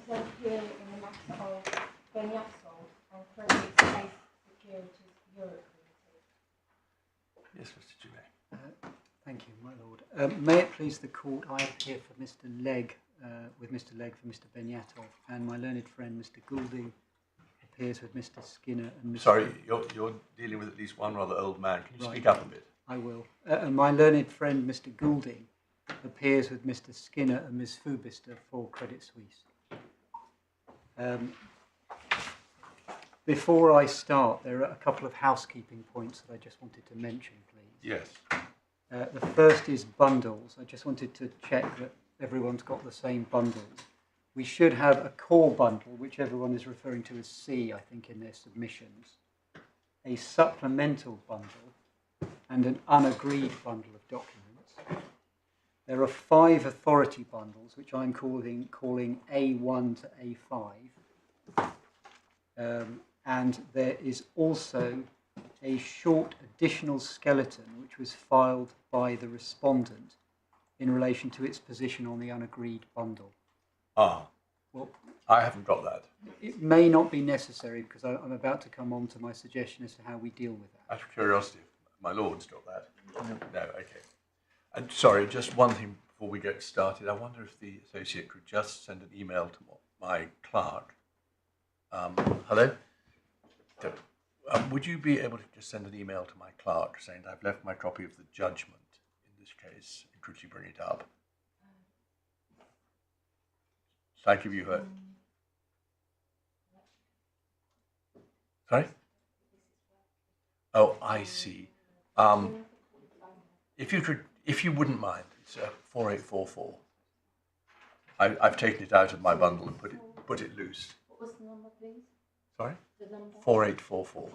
present here in the matter of Benyatov and Credit Suisse Securities Europe Limited. Yes, Mr. Jumet. Thank you, my lord. May it please the court, I appear for Mr. Legg, with Mr. Legg for Mr. Benyatov, and my learned friend Mr. Goulding appears with Mr. Skinner and Mr. Sorry, you're dealing with at least one rather old man. Can you speak up a bit? I will. And my learned friend Mr. Goulding appears with Mr. Skinner and Ms. Fubister for Credit Suisse. Before I start, there are a couple of housekeeping points that I just wanted to mention, please. Yes. The first is bundles. I just wanted to check that everyone's got the same bundles. We should have a core bundle, which everyone is referring to as C, I think, in their submissions, a supplemental bundle, and an unagreed bundle of documents. There are 5 authority bundles, which I'm calling A1 to A5. And there is also a short additional skeleton, which was filed by the respondent in relation to its position on the unagreed bundle. Ah, well, I haven't got that. It may not be necessary because I'm about to come on to my suggestion as to how we deal with that. Out of curiosity, my lord's got that. No, okay. And sorry, just one thing before we get started. I wonder if the associate could just send an email to my clerk. Hello? Would you be able to just send an email to my clerk saying that I've left my copy of the judgment in this case, and could you bring it up? Thank you, heard. Sorry? Oh, I see. If you wouldn't mind, it's 4844. I've taken it out of my bundle and put it loose. What was the number, please? Sorry? The number? 4844.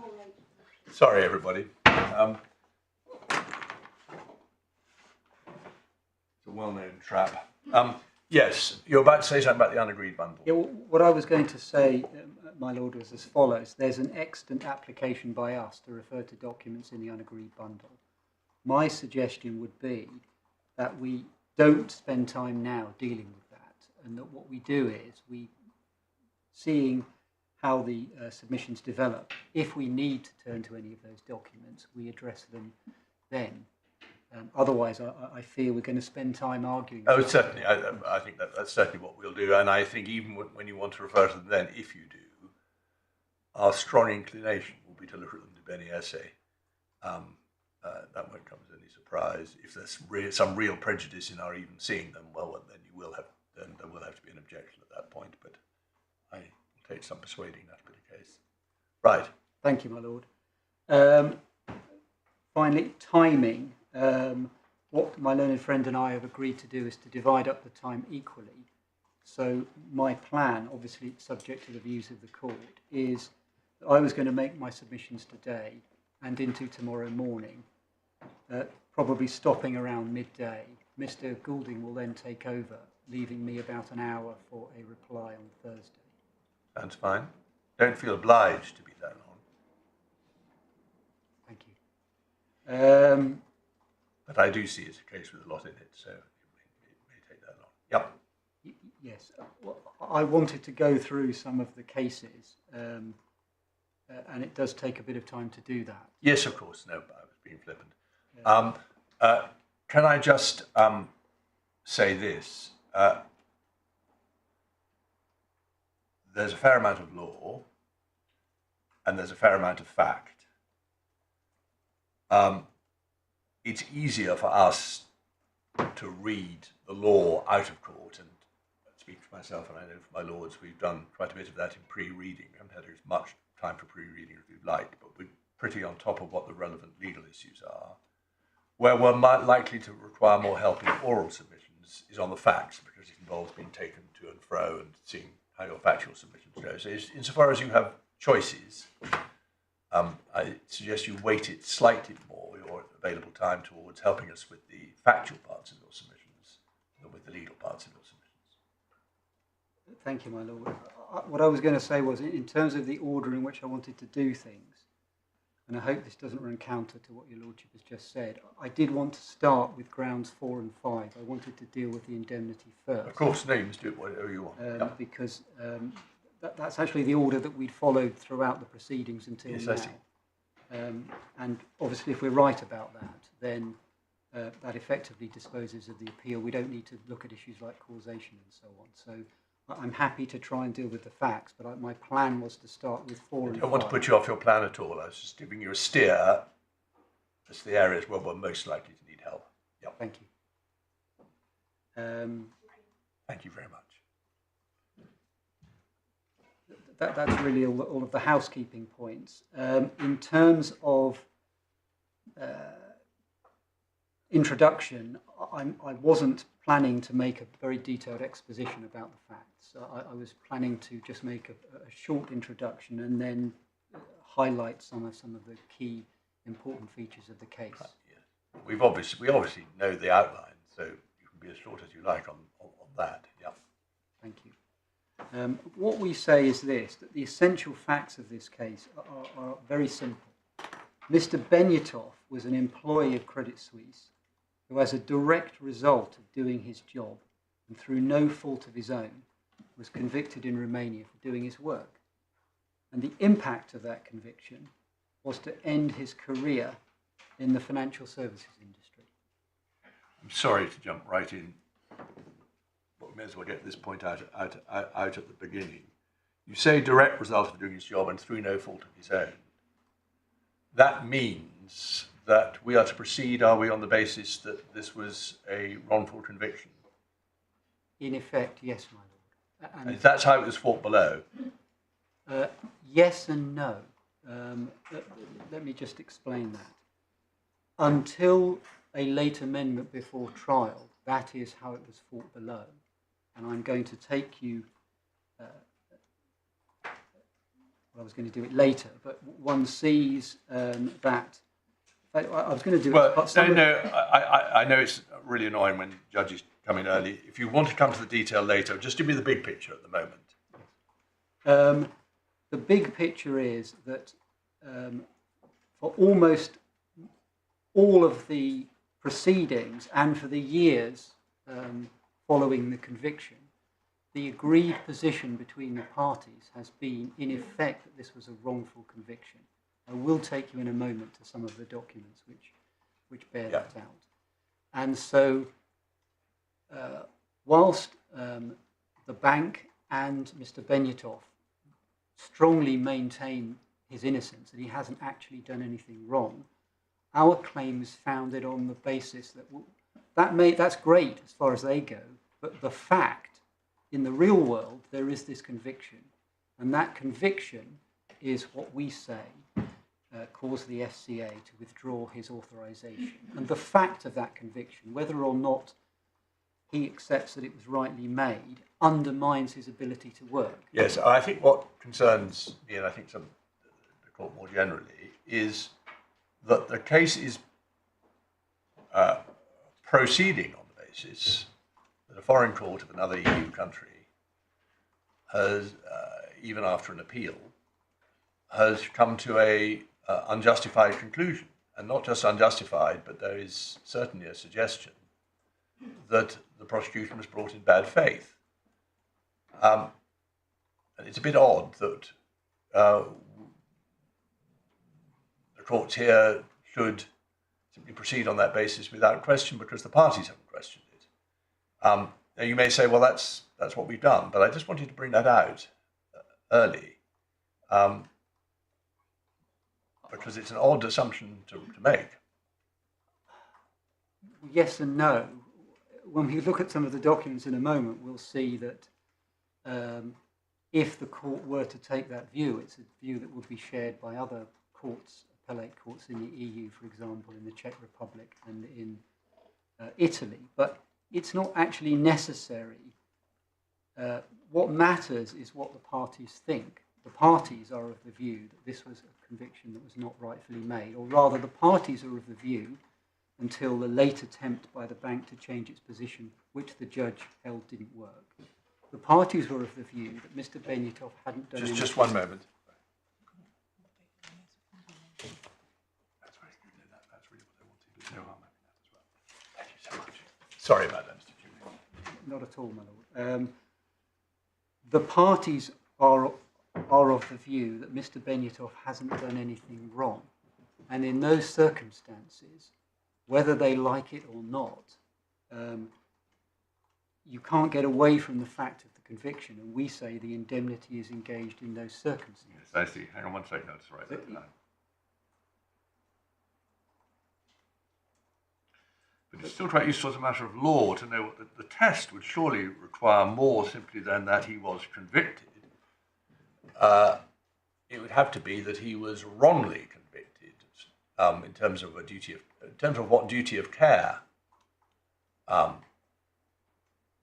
Sorry, everybody. It's a well-known trap. Yes, you're about to say something about the unagreed bundle. Yeah, well, what I was going to say, my lord, was as follows. There's an extant application by us to refer to documents in the unagreed bundle. My suggestion would be that we don't spend time now dealing with that, and that what we do is seeing how the submissions develop. If we need to turn to any of those documents, we address them then. Otherwise, I fear we're going to spend time arguing. Oh, certainly. I think that's certainly what we'll do. And I think even when you want to refer to them then, if you do, our strong inclination will be to look at them to Benyatov. That won't come as any surprise. If there's some real prejudice in our even seeing them, well, then there will have to be an objection at that point. But I will take some persuading that to be the case. Right. Thank you, my lord. Finally, timing. What my learned friend and I have agreed to do is to divide up the time equally. So my plan, obviously subject to the views of the court, is that I was going to make my submissions today and into tomorrow morning, probably stopping around midday. Mr. Goulding will then take over, leaving me about an hour for a reply on Thursday. Sounds fine. Don't feel obliged to be that long. Thank you. But I do see it's a case with a lot in it, so it may take that long. Yep. Yes. Well, I wanted to go through some of the cases, and it does take a bit of time to do that. Yes, of course. No, I was being flippant. Can I just say this? There's a fair amount of law, and there's a fair amount of fact. It's easier for us to read the law out of court, and I speak for myself and I know for my lords, we've done quite a bit of that in pre-reading. We haven't had as much time for pre-reading as we'd like, but we're pretty on top of what the relevant legal issues are. Where we're likely to require more help in oral submissions is on the facts, because it involves being taken to and fro and seeing how your factual submissions go. So insofar as you have choices, I suggest you weight it slightly more, your available time, towards helping us with the factual parts of your submissions than with the legal parts of your submissions. Thank you, my lord. What I was going to say was, in terms of the order in which I wanted to do things, and I hope this doesn't run counter to what your lordship has just said, I did want to start with grounds 4 and 5. I wanted to deal with the indemnity first. Of course, no, you must do whatever you want. Because that's actually the order that we'd followed throughout the proceedings until Yes, now. I see. And obviously, if we're right about that, then that effectively disposes of the appeal. We don't need to look at issues like causation and so on. So I'm happy to try and deal with the facts, but my plan was to start with 4 and 5. I don't want to put you off your plan at all. I was just giving you a steer as to the areas where we're most likely to need help. Yep. Thank you. Thank you very much. That's really all of the housekeeping points. In terms of introduction, I wasn't planning to make a very detailed exposition about the facts. I was planning to just make a short introduction and then highlight some of the key important features of the case. Yeah. We obviously know the outline, so you can be as short as you like on that. Yeah. Thank you. What we say is this, that the essential facts of this case are very simple. Mr. Benyatov was an employee of Credit Suisse who, as a direct result of doing his job and through no fault of his own, was convicted in Romania for doing his work. And the impact of that conviction was to end his career in the financial services industry. I'm sorry to jump right in, but we may as well get this point out at the beginning. You say direct result of doing his job and through no fault of his own. That means that we are to proceed, are we, on the basis that this was a wrongful conviction? In effect, yes, my lord. And if that's how it was fought below? Yes and no. Let me just explain that. Until a late amendment before trial, that is how it was fought below. And I'm going to take you, I was going to do it later, but one sees that, I was going to do it. But I know it's really annoying when judges come in early. If you want to come to the detail later, just give me the big picture at the moment. The big picture is that for almost all of the proceedings and for the years following the conviction, the agreed position between the parties has been, in effect, that this was a wrongful conviction. I will take you in a moment to some of the documents which bear that out. And so, whilst the bank and Mr. Benyatov strongly maintain his innocence, that he hasn't actually done anything wrong, our claim is founded on the basis that that's great as far as they go, but the fact, in the real world, there is this conviction, and that conviction is what we say caused the FCA to withdraw his authorization. And the fact of that conviction, whether or not he accepts that it was rightly made, undermines his ability to work. Yes, I think what concerns me, and I think the court more generally, is that the case is proceeding on the basis that a foreign court of another EU country has, even after an appeal, has come to a unjustified conclusion. And not just unjustified, but there is certainly a suggestion that the prosecution was brought in bad faith. And it's a bit odd that the courts here should simply proceed on that basis without question because the parties haven't questioned it. Now you may say, well, that's what we've done, but I just wanted to bring that out early because it's an odd assumption to make. Yes and no. When we look at some of the documents in a moment, we'll see that if the court were to take that view, it's a view that would be shared by other courts, appellate courts in the EU, for example, in the Czech Republic and in Italy. But it's not actually necessary. What matters is what the parties think. The parties are of the view that this was a conviction that was not rightfully made, or rather the parties are of the view, until the late attempt by the bank to change its position, which the judge held didn't work. The parties were of the view that Mr. Benyatov hadn't done anything. Just one moment. Sorry about that, Mr. Chairman. Not at all, my Lord. The parties are of the view that Mr. Benyatov hasn't done anything wrong. And in those circumstances, whether they like it or not, you can't get away from the fact of the conviction. And we say the indemnity is engaged in those circumstances. Yes, I see. Hang on one second. That's right. That down. But it's still quite useful as a matter of law to know that the test would surely require more simply than that he was convicted. It would have to be that he was wrongly convicted in terms of what duty of care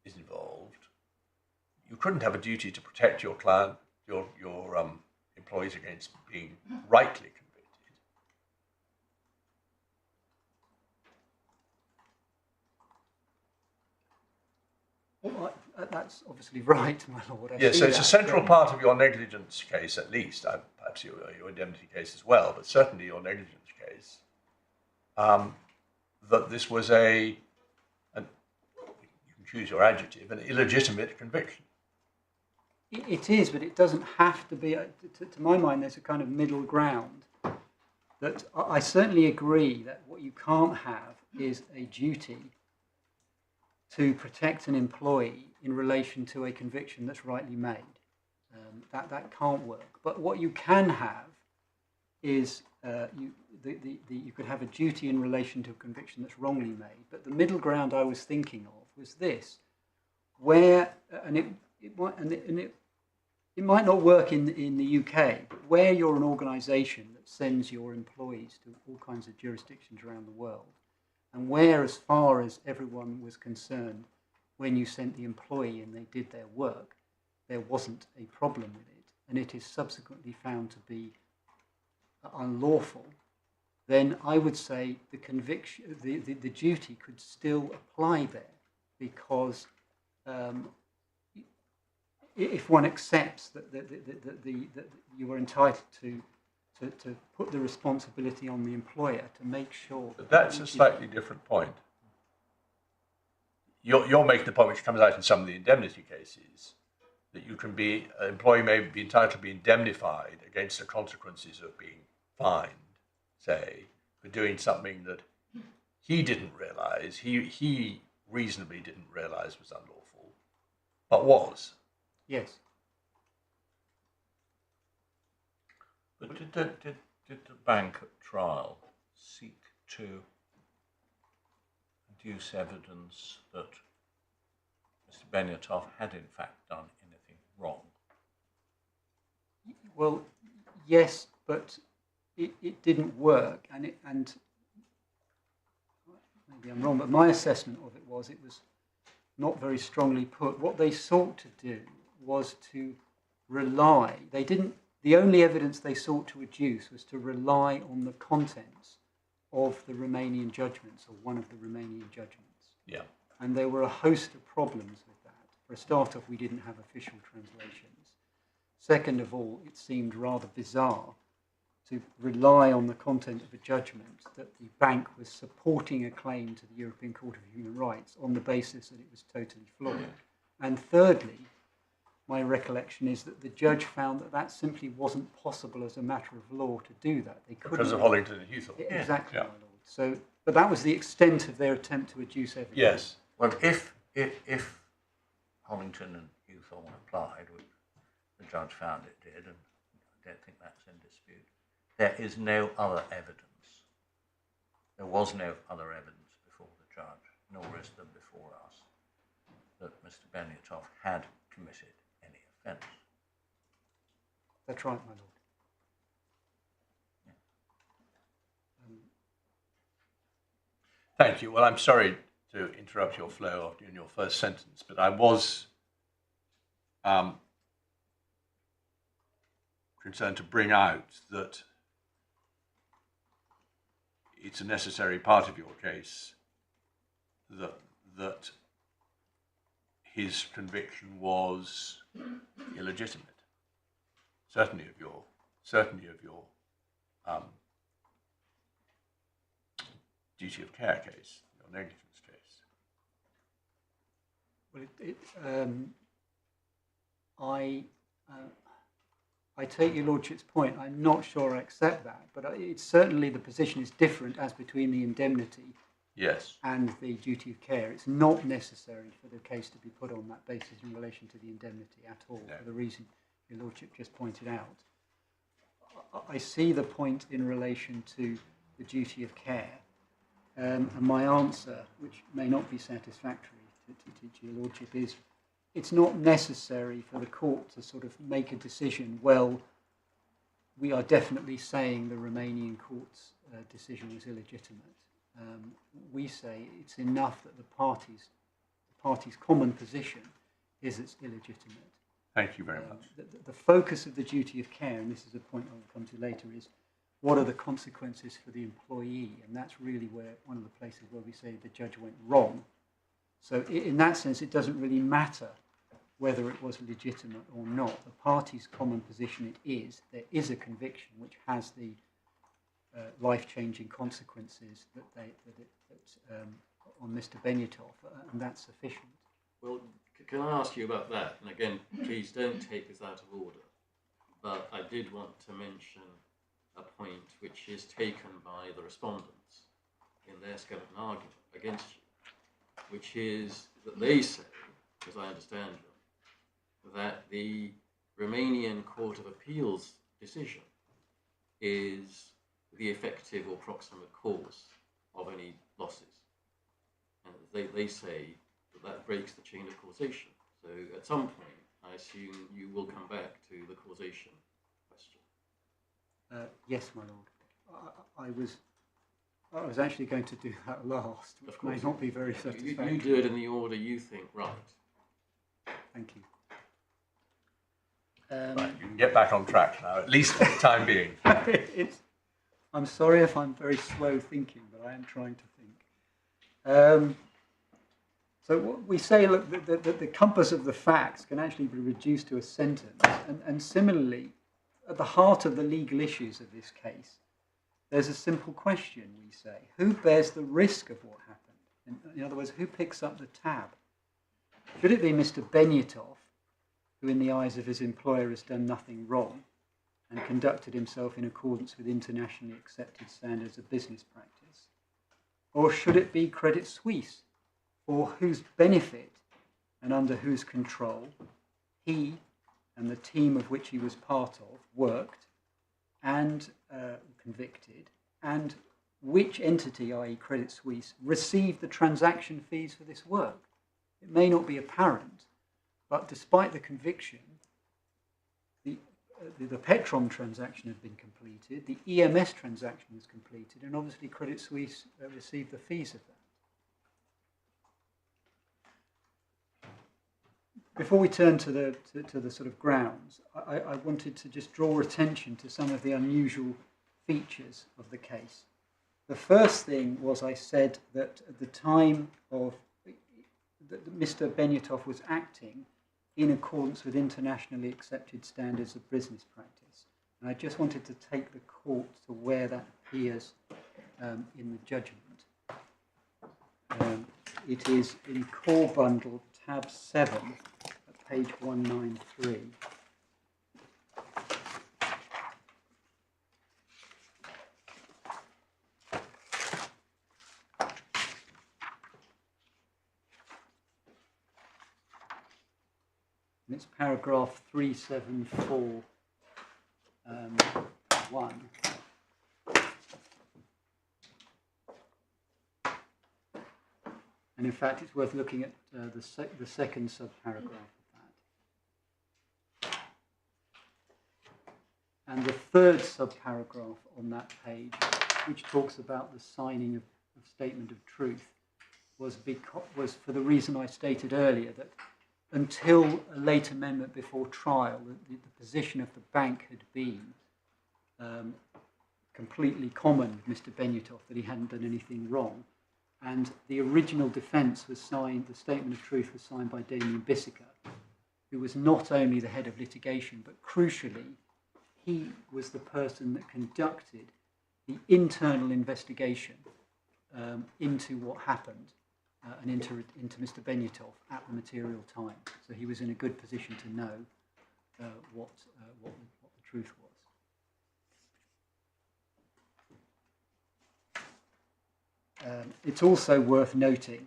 is involved. You couldn't have a duty to protect your client, your employees against being rightly convicted. Well, that's obviously right, my Lord. Yes, so it's a central part of your negligence case, at least, perhaps your indemnity case as well, but certainly your negligence case, that this was you can choose your adjective, an illegitimate conviction. It is, but it doesn't have to be. To my mind, there's a kind of middle ground. That I certainly agree that what you can't have is a duty to protect an employee in relation to a conviction that's rightly made. That can't work. But what you can have is you could have a duty in relation to a conviction that's wrongly made. But the middle ground I was thinking of was this, where it might not work in the UK, but where you're an organisation that sends your employees to all kinds of jurisdictions around the world, and where, as far as everyone was concerned, when you sent the employee and they did their work, there wasn't a problem with it, and it is subsequently found to be unlawful, then I would say the conviction, the duty could still apply there, because if one accepts that you are entitled to put the responsibility on the employer to make sure. But that's a slightly different point. You're making the point which comes out in some of the indemnity cases, that an employee may be entitled to be indemnified against the consequences of being fined, say, for doing something that he didn't realise, he reasonably didn't realise was unlawful, but was. Yes. But did the bank at trial seek to adduce evidence that Mr. Benyatov had in fact done anything wrong? Well, yes, but it didn't work, and maybe I'm wrong, but my assessment of it was not very strongly put. What they sought to do was to rely. The only evidence they sought to adduce was to rely on the contents of the Romanian judgments, or one of the Romanian judgments. Yeah. And there were a host of problems with that. For a start off, we didn't have official translations. Second of all, it seemed rather bizarre to rely on the content of a judgment that the bank was supporting a claim to the European Court of Human Rights on the basis that it was totally flawed. And thirdly, my recollection is that the judge found that simply wasn't possible as a matter of law to do that. They couldn't. Because of Hollington and Housekeeping. Exactly, my lord. So, but that was the extent of their attempt to adduce evidence. Yes. Well, if Hollington and Housekeeping applied, which the judge found it did, and I don't think that's in dispute, there is no other evidence. There was no other evidence before the judge, nor is there before us, that Mr. Benyatov had committed any offence. That's right, my lord. Thank you. Well, I'm sorry to interrupt your flow in your first sentence, but I was concerned to bring out that it's a necessary part of your case that his conviction was illegitimate. Certainly of your duty of care case, your negligence case. Well, I take your lordship's point. I'm not sure I accept that, but it's certainly the position is different as between the indemnity Yes. and the duty of care. It's not necessary for the case to be put on that basis in relation to the indemnity at all, No. for the reason your lordship just pointed out. I see the point in relation to the duty of care, and my answer, which may not be satisfactory to your lordship, is it's not necessary for the court to sort of make a decision, well, we are definitely saying the Romanian court's decision was illegitimate. We say it's enough that the party's common position is it's illegitimate. Thank you very much. The focus of the duty of care, and this is a point I'll come to later, is what are the consequences for the employee? And that's really where one of the places where we say the judge went wrong. So in that sense, it doesn't really matter whether it was legitimate or not. The party's common position there is a conviction which has the life-changing consequences on Mr. Benyatov, and that's sufficient. Well, can I ask you about that? And again, please don't take this out of order. But I did want to mention a point which is taken by the respondents in their skeleton argument against you, which is that they say, as I understand them, that the Romanian Court of Appeal's decision is the effective or proximate cause of any losses. And they say that breaks the chain of causation. So at some point, I assume you will come back to the causation question. Yes, my lord. I was actually going to do that last, which may not be very satisfactory. You do it in the order you think right. Thank you. Right, you can get back on track now, at least for the time being. I'm sorry if I'm very slow thinking, but I am trying to think. So what we say, look, the compass of the facts can actually be reduced to a sentence. And similarly, at the heart of the legal issues of this case, there's a simple question, we say. Who bears the risk of what happened? In other words, who picks up the tab? Should it be Mr. Benyatov, who in the eyes of his employer has done nothing wrong and conducted himself in accordance with internationally accepted standards of business practice? Or should it be Credit Suisse, for whose benefit and under whose control he and the team of which he was part of worked and convicted, and which entity, i.e. Credit Suisse, received the transaction fees for this work? It may not be apparent, but despite the conviction, the Petrom transaction had been completed, the EMS transaction was completed, and obviously Credit Suisse received the fees of that. Before we turn to the sort of grounds, I wanted to just draw attention to some of the unusual features of the case. The first thing was I said that at the time of that Mr. Benyatov was acting in accordance with internationally accepted standards of business practice. And I just wanted to take the court to where that appears in the judgment. It is in Core Bundle, tab 7, at page 193. And it's paragraph 374, 1. And in fact, it's worth looking at the second subparagraph of that. And the third subparagraph on that page, which talks about the signing of statement of truth, was for the reason I stated earlier, that until a late amendment before trial, the position of the bank had been completely common with Mr. Benyatov, that he hadn't done anything wrong. And the original defence was signed, the statement of truth was signed by Damien Bissica, who was not only the head of litigation, but crucially, he was the person that conducted the internal investigation into what happened and into Mr. Benyatov at the material time. So he was in a good position to know what the truth was. It's also worth noting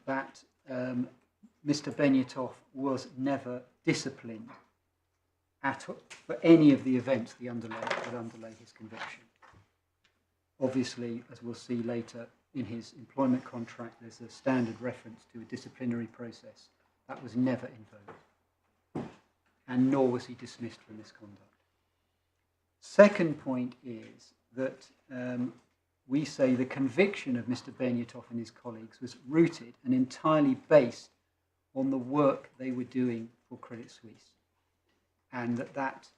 that Mr. Benyatov was never disciplined for any of the events that underlay his conviction. Obviously, as we'll see later, in his employment contract, there's a standard reference to a disciplinary process. That was never invoked, and nor was he dismissed for misconduct. Second point is that we say the conviction of Mr. Benyatov and his colleagues was rooted and entirely based on the work they were doing for Credit Suisse, and that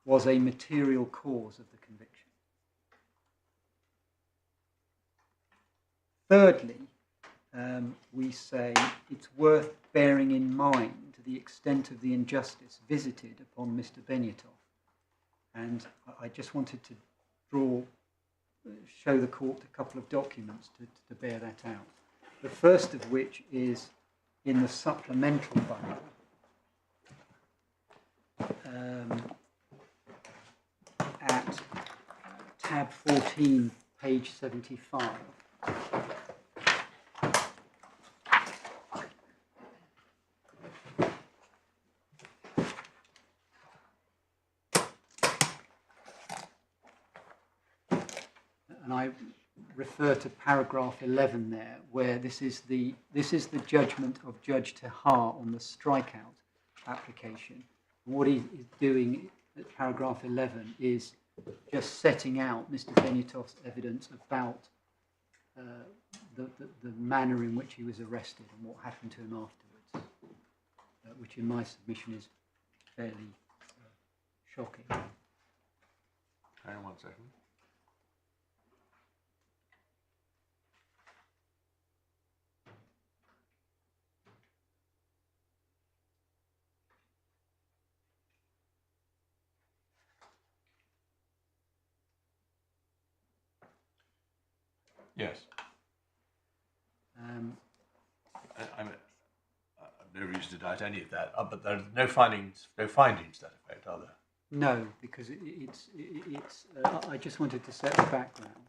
was a material cause of the conviction. Thirdly, we say it's worth bearing in mind the extent of the injustice visited upon Mr. Benyatov. And I just wanted to show the court a couple of documents to bear that out. The first of which is in the supplemental bundle at tab 14, page 75. And I refer to paragraph 11 there, where this is the judgment of Judge Tehar on the strikeout application. And what he is doing at paragraph 11 is just setting out Mr. Benyatov's evidence about the manner in which he was arrested and what happened to him afterwards, which in my submission is fairly shocking. Hang on 1 second. Yes. I've no reason to doubt any of that, but there are no findings to that effect, are there? No, because it's I just wanted to set the background.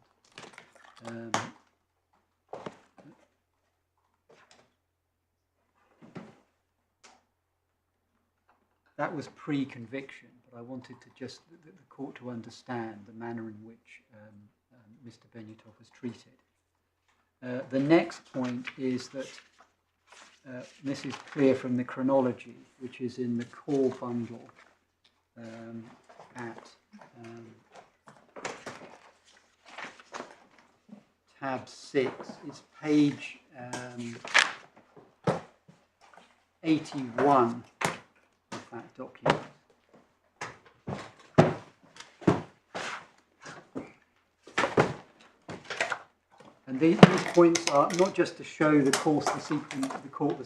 That was pre-conviction, but I wanted to just the court to understand the manner in which Mr. Benyatov was treated. The next point is that this is clear from the chronology, which is in the core bundle at tab 6. It's page 81 of that document. And these points are not just to show the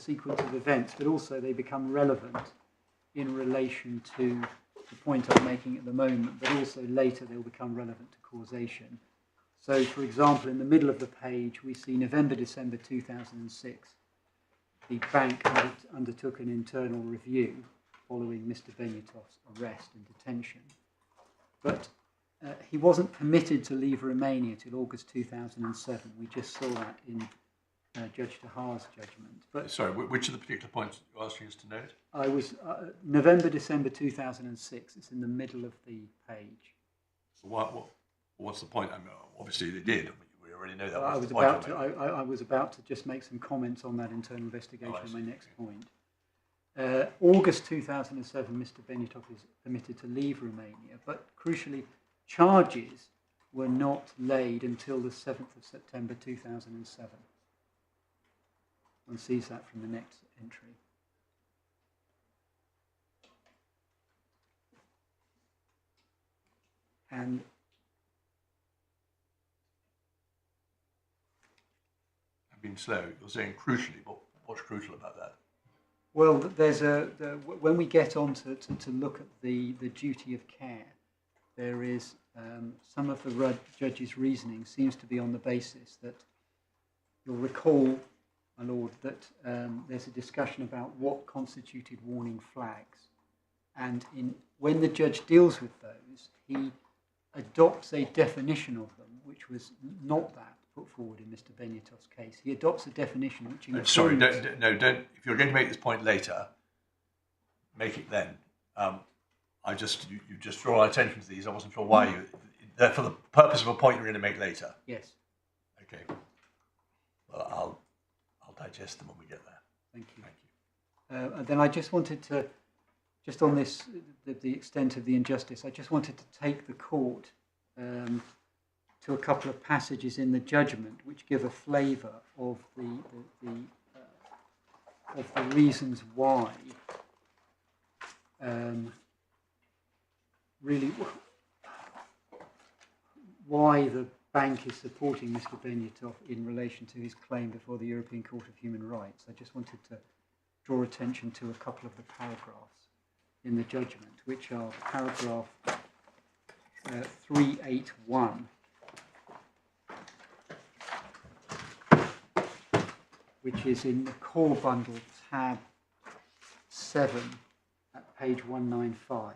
sequence of events, but also they become relevant in relation to the point I'm making at the moment, but also later they'll become relevant to causation. So, for example, in the middle of the page, we see November-December 2006. The bank undertook an internal review following Mr. Benyatov's arrest and detention. But he wasn't permitted to leave Romania till August 2007. We just saw that in Judge Tehar's judgment. But sorry, which of the particular points you're asking us to note? I was November-December 2006. It's in the middle of the page. What's the point? I mean, obviously they did. We already know that. I was about to just make some comments on that internal investigation in my next point. August 2007, Mr. Benyatov is permitted to leave Romania, but crucially, charges were not laid until the 7th of September 2007. One sees that from the next entry. And I've been slow. You're saying crucially, but what's crucial about that? Well, there's when we get on to look at the duty of care, there is some of the judge's reasoning seems to be on the basis that you'll recall my lord, that there's a discussion about what constituted warning flags, and when the judge deals with those, he adopts a definition of them, which was not that put forward in Mr. Benyatov's case. He adopts a definition which includes... Sorry, don't. If you're going to make this point later, make it then. You just draw our attention to these. I wasn't sure why you... They're for the purpose of a point you're going to make later. Yes. Okay. Well, I'll digest them when we get there. Thank you. Thank you. And then I just wanted to, just on this, the extent of the injustice, I just wanted to take the court to a couple of passages in the judgment which give a flavour of the reasons why really why the bank is supporting Mr. Benyatov in relation to his claim before the European Court of Human Rights. I just wanted to draw attention to a couple of the paragraphs in the judgment, which are paragraph 381, which is in the core bundle tab 7 at page 195.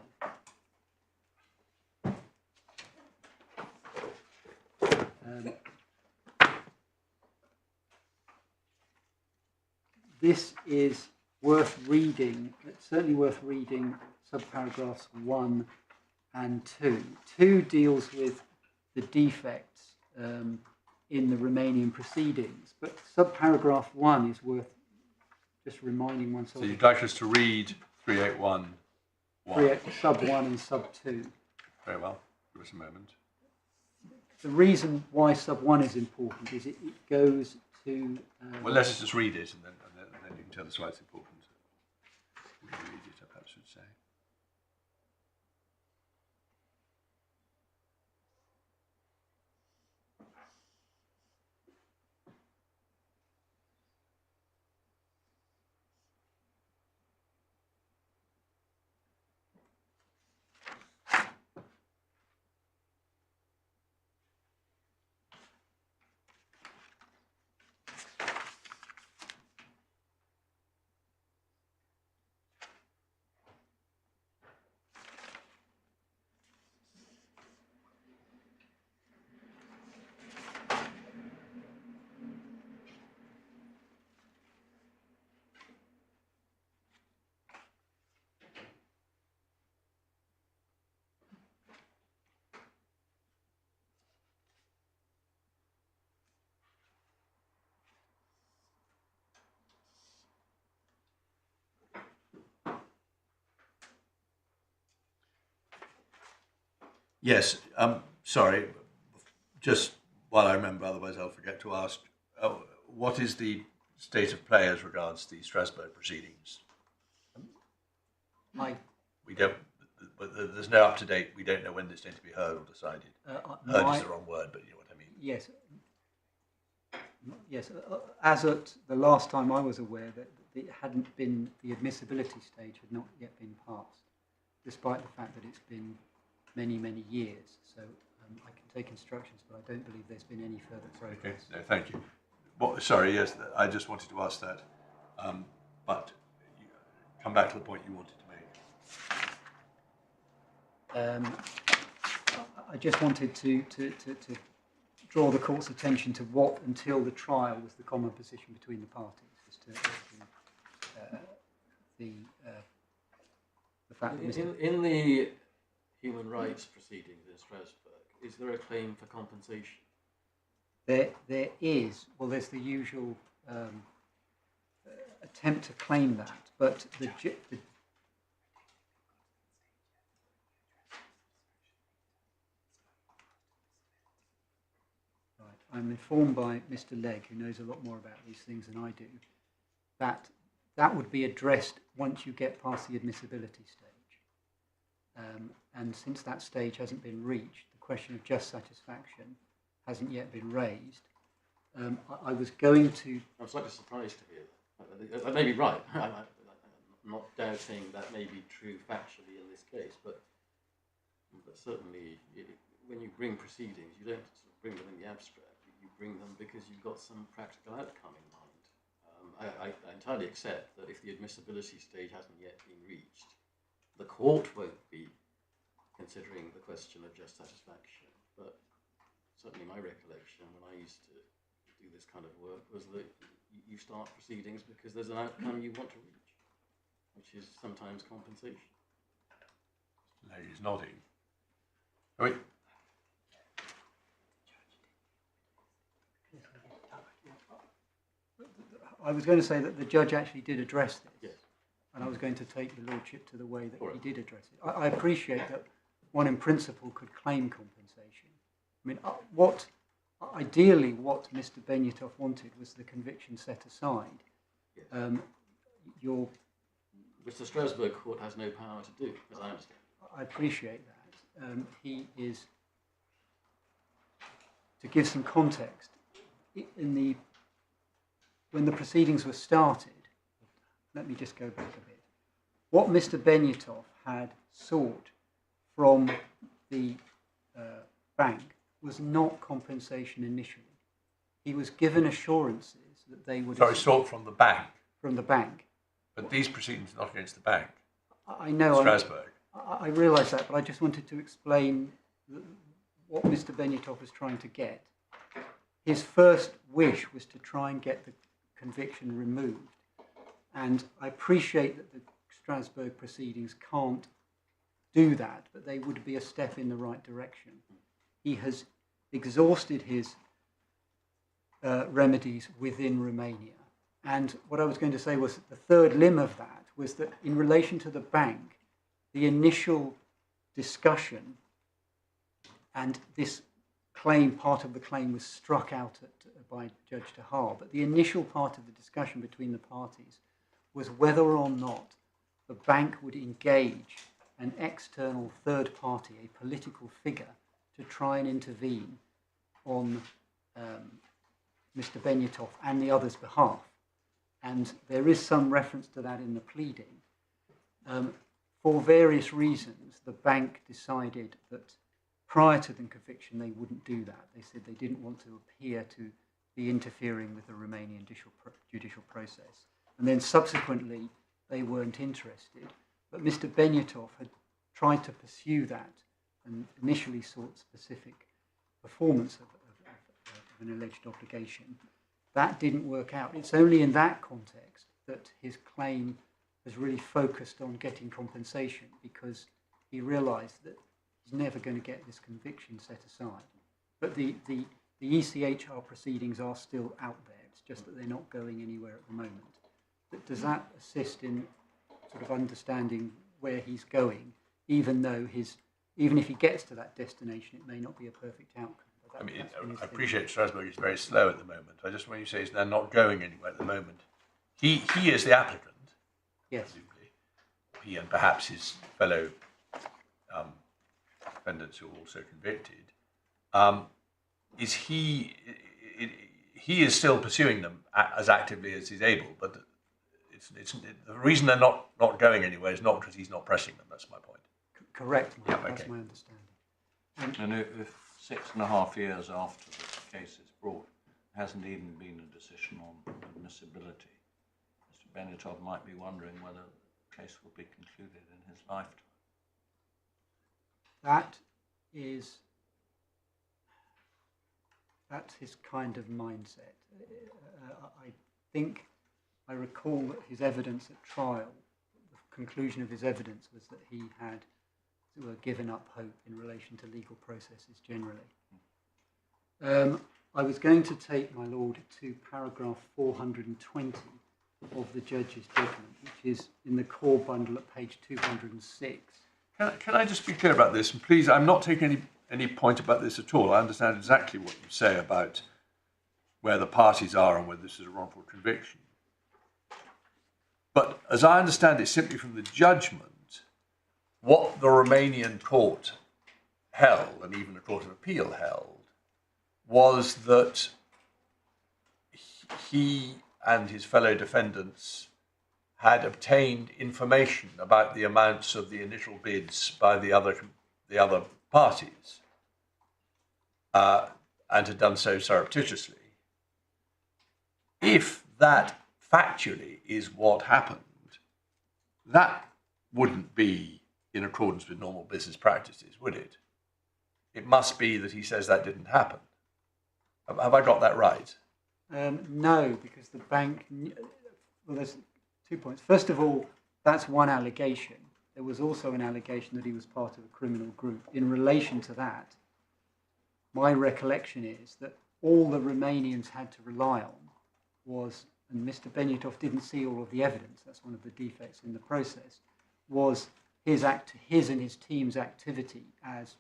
This is worth reading, it's certainly worth reading subparagraphs 1 and 2. 2 deals with the defects in the Romanian proceedings, but subparagraph 1 is worth just reminding oneself. So you'd like us to read 381? Sub 1 and sub 2. Very well. Give us a moment. The reason why sub 1 is important is it goes to... well, let's just read it, and then you can tell us why it's important. We can read it, I perhaps should say. Yes, sorry, just while I remember, otherwise I'll forget to ask, what is the state of play as regards the Strasbourg proceedings? We don't, but there's no up-to-date, we don't know when it's going to be heard or decided. Heard is the wrong word, but you know what I mean. Yes. Yes, as at the last time I was aware that it hadn't been, the admissibility stage had not yet been passed, despite the fact that it's been many, many years. So I can take instructions, but I don't believe there's been any further progress. Okay, no, thank you. Well, sorry, yes, I just wanted to ask that, but you come back to the point you wanted to make. I just wanted to draw the court's attention to what, until the trial, was the common position between the parties as to the fact that in the human rights proceedings in Strasbourg, is there a claim for compensation? There is. Well, there's the usual attempt to claim that, but right, I'm informed by Mr. Legg, who knows a lot more about these things than I do, that that would be addressed once you get past the admissibility stage. And since that stage hasn't been reached, the question of just satisfaction hasn't yet been raised. I was going to... I'm slightly surprised to hear that. That may be right. I'm not doubting that may be true factually in this case, but certainly when you bring proceedings, you don't sort of bring them in the abstract. You bring them because you've got some practical outcome in mind. I entirely accept that if the admissibility stage hasn't yet been reached, the court won't be considering the question of just satisfaction. But certainly my recollection when I used to do this kind of work was that you start proceedings because there's an outcome you want to reach, which is sometimes compensation. The lady's nodding. I mean, I was going to say that the judge actually did address this. Yes. And I was going to take the lordship to the way that All right. he did address it. I appreciate that one in principle could claim compensation. I mean, ideally what Mr. Benyatov wanted was the conviction set aside. Yes. Which the Strasbourg court has no power to do, as I understand. I appreciate that. He is, to give some context, when the proceedings were started, let me just go back a bit. What Mr. Benyatov had sought from the bank was not compensation initially. He was given assurances that they would... Sorry, sought from the bank. From the bank. But these proceedings are not against the bank. I know. Strasbourg. I realise that, but I just wanted to explain what Mr. Benyatov was trying to get. His first wish was to try and get the conviction removed. And I appreciate that the Strasbourg proceedings can't do that, but they would be a step in the right direction. He has exhausted his remedies within Romania. And what I was going to say was that the third limb of that was that in relation to the bank, the initial discussion, and this claim, part of the claim was struck out by Judge Tahar, but the initial part of the discussion between the parties was whether or not the bank would engage an external third party, a political figure, to try and intervene on Mr. Benyatov and the others' behalf. And there is some reference to that in the pleading. For various reasons, the bank decided that prior to the conviction they wouldn't do that. They said they didn't want to appear to be interfering with the Romanian judicial process. And then subsequently they weren't interested. But Mr. Benyatov had tried to pursue that and initially sought specific performance of an alleged obligation. That didn't work out. It's only in that context that his claim has really focused on getting compensation, because he realised that he's never going to get this conviction set aside. But the ECHR proceedings are still out there. It's just that they're not going anywhere at the moment. But does that assist in sort of understanding where he's going, even if he gets to that destination, it may not be a perfect outcome? I mean, I appreciate Strasbourg is very slow at the moment. I just, when you say they're not going anywhere at the moment, he is the applicant. Yes. Presumably. He and perhaps his fellow defendants who are also convicted. He is still pursuing them as actively as he's able, but the reason they're not going anywhere is not because he's not pressing them. That's my point. Correct. Yeah, that's okay. my understanding. And if 6.5 years after the case is brought, there hasn't even been a decision on admissibility, Mr. Benyatov might be wondering whether the case will be concluded in his lifetime. That's his kind of mindset. I recall that his evidence at trial, the conclusion of his evidence was that he had given up hope in relation to legal processes generally. I was going to take, my lord, to paragraph 420 of the judge's judgment, which is in the core bundle at page 206. Can I just be clear about this? And please, I'm not taking any point about this at all. I understand exactly what you say about where the parties are and whether this is a wrongful conviction. But as I understand it, simply from the judgment, what the Romanian court held, and even the Court of Appeal held, was that he and his fellow defendants had obtained information about the amounts of the initial bids by the other parties, and had done so surreptitiously. If that factually is what happened, that wouldn't be in accordance with normal business practices, would it? It must be that he says that didn't happen. Have I got that right? No, because the bank... Well, there's 2 points. First of all, that's one allegation. There was also an allegation that he was part of a criminal group. In relation to that, my recollection is that all the Romanians had to rely on was, and Mr. Benyatov didn't see all of the evidence, that's one of the defects in the process, was his and his team's activity as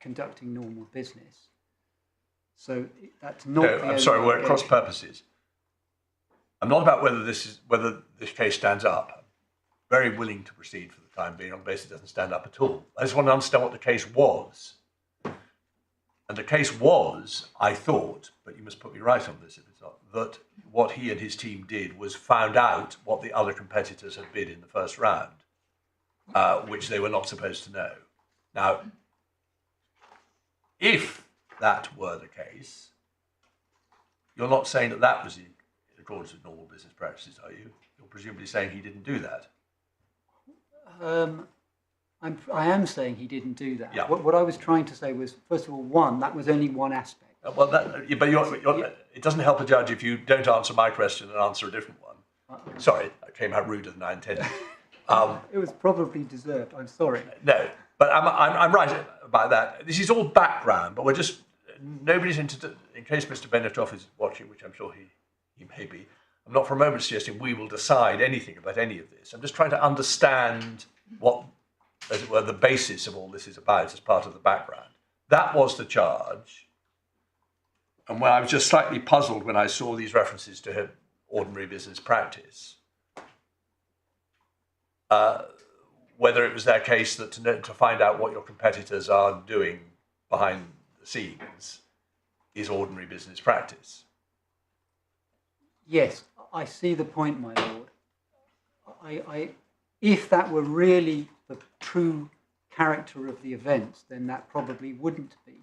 conducting normal business. So that's not. No, I'm sorry, we're at cross purposes. I'm not about whether this case stands up. I'm very willing to proceed for the time being on the basis it doesn't stand up at all. I just want to understand what the case was. And the case was, I thought, but you must put me right on this if it's not, that what he and his team did was found out what the other competitors had bid in the first round, which they were not supposed to know. Now, if that were the case, you're not saying that that was in accordance with normal business practices, are you? You're presumably saying he didn't do that. I am saying he didn't do that. Yeah. What I was trying to say was, first of all, one, that was only one aspect. Well, it doesn't help a judge if you don't answer my question and answer a different one. Sorry, I came out ruder than I intended. It was probably deserved. I'm sorry. No, but I'm right about that. This is all background, but we're just nobody's into. In case Mr. Benyatov is watching, which I'm sure he may be, I'm not for a moment suggesting we will decide anything about any of this. I'm just trying to understand what, as it were, the basis of all this is about as part of the background. That was the charge. And when I was just slightly puzzled when I saw these references to ordinary business practice, whether it was their case that to find out what your competitors are doing behind the scenes is ordinary business practice. Yes, I see the point, my lord. If that were really the true character of the events, then that probably wouldn't be.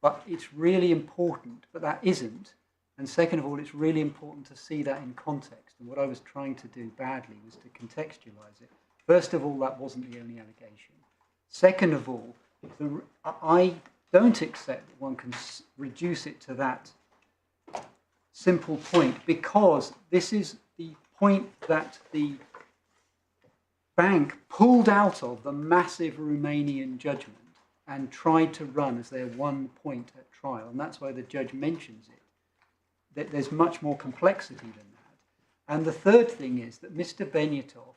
But it's really important, but that isn't. And second of all, it's really important to see that in context. And what I was trying to do badly was to contextualize it. First of all, that wasn't the only allegation. Second of all, I don't accept that one can reduce it to that simple point, because this is the point that the bank pulled out of the massive Romanian judgment and tried to run as their one point at trial. And that's why the judge mentions it, that there's much more complexity than that. And the third thing is that Mr. Benyatov,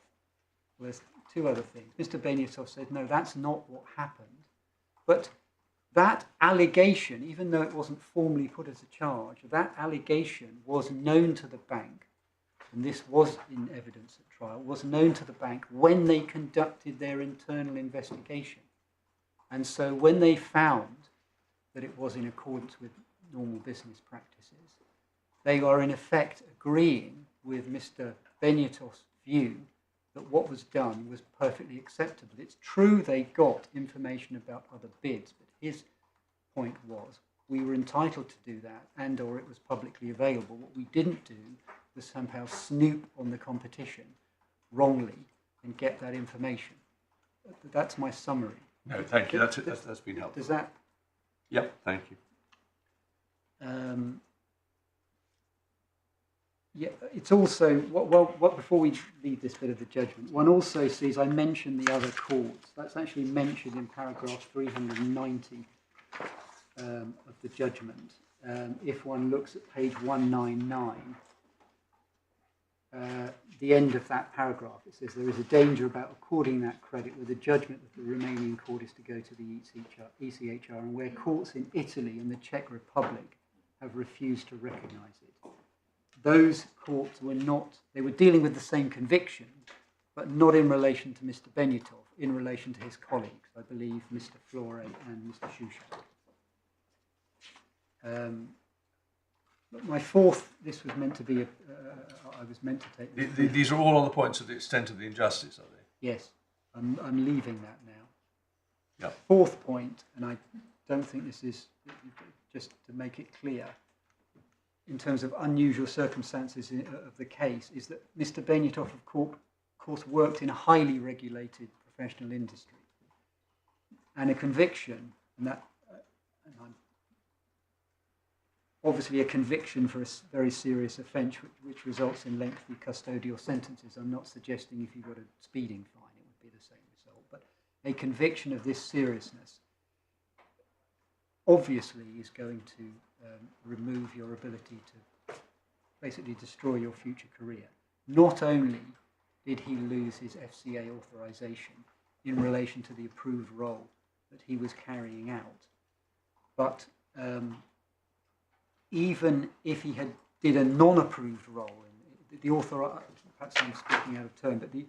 well, there's two other things. Mr. Benyatov said, no, that's not what happened. But that allegation, even though it wasn't formally put as a charge, that allegation was known to the bank, and this was in evidence at trial, was known to the bank when they conducted their internal investigation. And so when they found that it was in accordance with normal business practices, they are in effect agreeing with Mr. Benyatov's view that what was done was perfectly acceptable. It's true they got information about other bids, but his point was we were entitled to do that, and or it was publicly available. What we didn't do was somehow snoop on the competition wrongly and get that information. That's my summary. No, thank you. That's been helpful. Does that? Yep, thank you. Yeah, it's also, what before we leave this bit of the judgment, one also sees, I mentioned the other courts. That's actually mentioned in paragraph 390 of the judgment. If one looks at page 199, the end of that paragraph, it says there is a danger about according that credit where the judgment of the Romanian court is to go to the ECHR, and where courts in Italy and the Czech Republic have refused to recognise it. Those courts were not, they were dealing with the same conviction, but not in relation to Mr. Benyatov, in relation to his colleagues, I believe Mr. Flore and Mr. Shusha. My fourth, this was meant to be, I was meant to take this. These are all on the points of the extent of the injustice, are they? Yes, I'm leaving that now. Yeah. Fourth point, and I don't think this is, just to make it clear, in terms of unusual circumstances of the case, is that Mr. Benyatov, of course, worked in a highly regulated professional industry. And a conviction, obviously a conviction for a very serious offence which results in lengthy custodial sentences. I'm not suggesting if you got a speeding fine it would be the same result, but a conviction of this seriousness obviously is going to remove your ability to basically destroy your future career. Not only did he lose his FCA authorisation in relation to the approved role that he was carrying out, but even if he had did a non-approved role, the author, perhaps I'm speaking out of turn, but the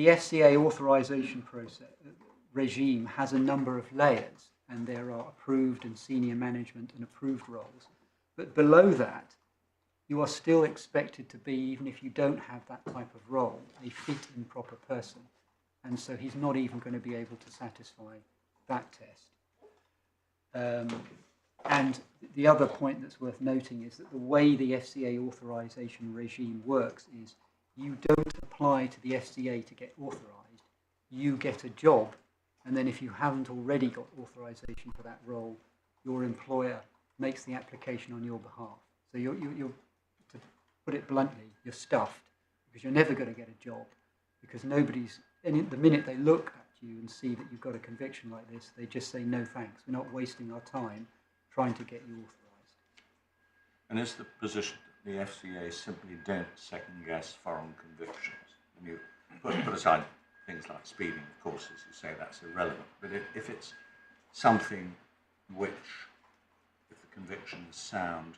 FCA authorisation process regime has a number of layers, and there are approved and senior management and approved roles. But below that, you are still expected to be, even if you don't have that type of role, a fit and proper person. And so he's not even going to be able to satisfy that test. And the other point that's worth noting is that the way the FCA authorisation regime works is you don't apply to the FCA to get authorised. You get a job, and then if you haven't already got authorisation for that role, your employer makes the application on your behalf. So you're to put it bluntly, you're stuffed, because you're never going to get a job, because and the minute they look at you and see that you've got a conviction like this, they just say, no thanks, we're not wasting our time trying to get you authorised. And is the position that the FCA simply don't second-guess foreign convictions? And you put aside things like speeding, of course, as you say, that's irrelevant. But if it's something which, if the conviction is sound,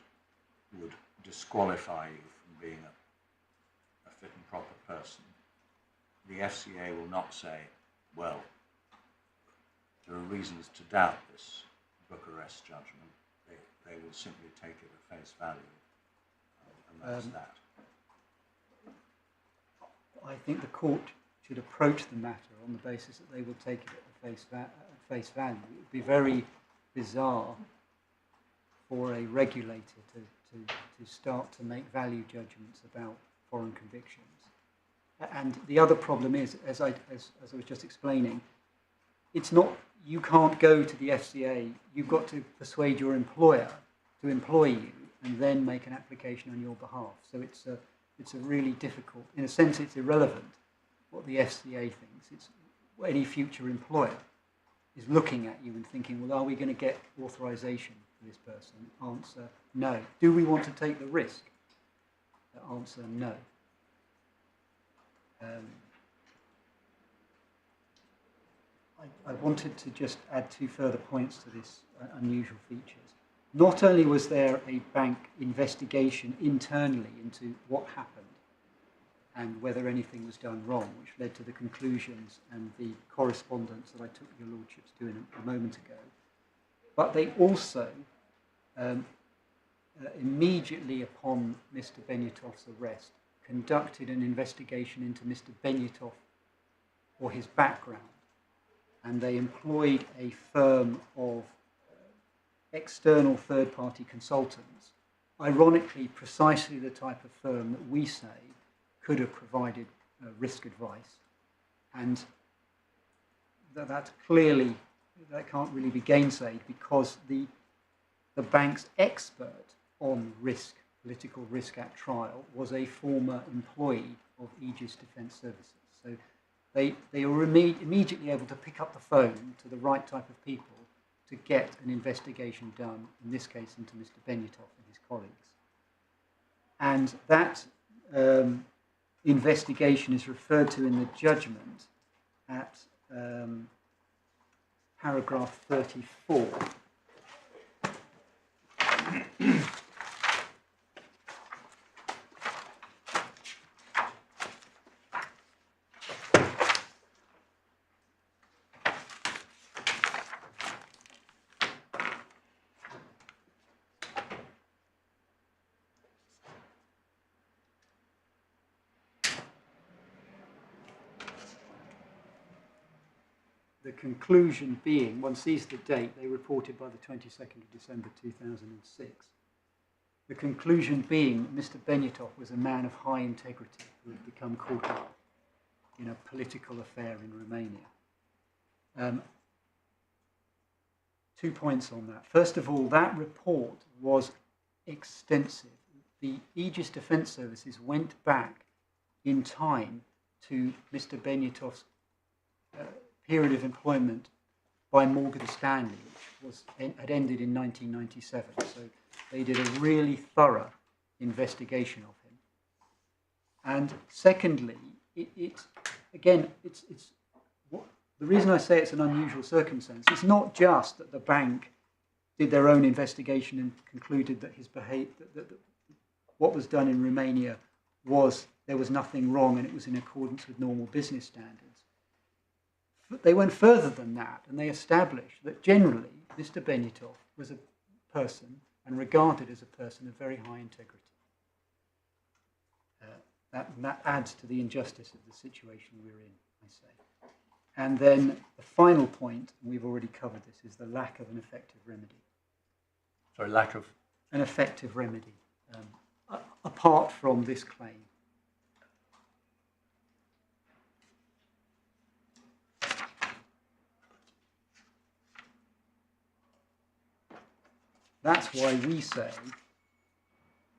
would disqualify you from being a fit and proper person, the FCA will not say, well, there are reasons to doubt this Bucharest judgment. They will simply take it at face value, and that's that. I think the court should approach the matter on the basis that they will take it at face value. It would be very bizarre for a regulator to start to make value judgments about foreign convictions. And the other problem is, as I was just explaining, it's not, you can't go to the FCA, you've got to persuade your employer to employ you and then make an application on your behalf. So it's a really difficult, in a sense it's irrelevant what the FCA thinks. It's any future employer is looking at you and thinking, well, are we going to get authorization for this person? Answer, no. Do we want to take the risk? Answer, no. I wanted to just add two further points to this unusual features. Not only was there a bank investigation internally into what happened and whether anything was done wrong, which led to the conclusions and the correspondence that I took your lordships to a moment ago, but they also, immediately upon Mr. Benyatov's arrest, conducted an investigation into Mr. Benyatov or his background, and they employed a firm of external third-party consultants, ironically precisely the type of firm that we say could have provided risk advice, and that clearly, that can't really be gainsaid, because the bank's expert on risk, political risk at trial, was a former employee of Aegis Defence Services. So they were immediately able to pick up the phone to the right type of people to get an investigation done, in this case into Mr. Benyatov and his colleagues. And that investigation is referred to in the judgment at paragraph 34. The conclusion being, one sees the date, they reported by the 22nd of December 2006. The conclusion being that Mr. Benyatov was a man of high integrity who had become caught up in a political affair in Romania. 2 points on that. First of all, that report was extensive. The Aegis Defence Services went back in time to Mr. Benyatov's period of employment by Morgan Stanley, which had ended in 1997. So they did a really thorough investigation of him. And secondly, it's the reason I say it's an unusual circumstance. It's not just that the bank did their own investigation and concluded that his behaviour, that what was done in Romania there was nothing wrong and it was in accordance with normal business standards. But they went further than that, and they established that generally Mr. Benyatov was a person and regarded as a person of very high integrity. That adds to the injustice of the situation we're in, I say. And then the final point, and we've already covered this, is the lack of an effective remedy. Sorry, lack of? An effective remedy, apart from this claim. That's why we say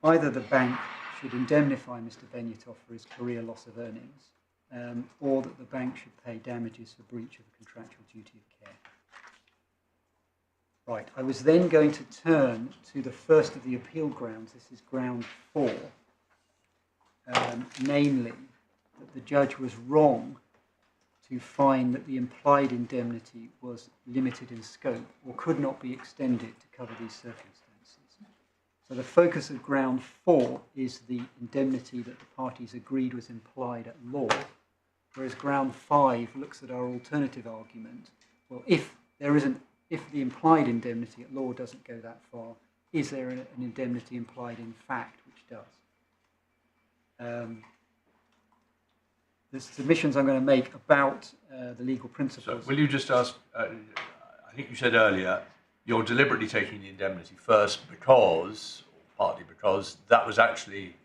either the bank should indemnify Mr. Benyatov for his career loss of earnings, or that the bank should pay damages for breach of the contractual duty of care. Right, I was then going to turn to the first of the appeal grounds. This is ground 4, namely that the judge was wrong to find that the implied indemnity was limited in scope or could not be extended to cover these circumstances. So the focus of ground 4 is the indemnity that the parties agreed was implied at law, whereas ground 5 looks at our alternative argument. Well, if the implied indemnity at law doesn't go that far, is there an indemnity implied in fact which does? The submissions I'm going to make about the legal principles. So will you just ask, I think you said earlier, you're deliberately taking the indemnity first because, or partly because, that was actually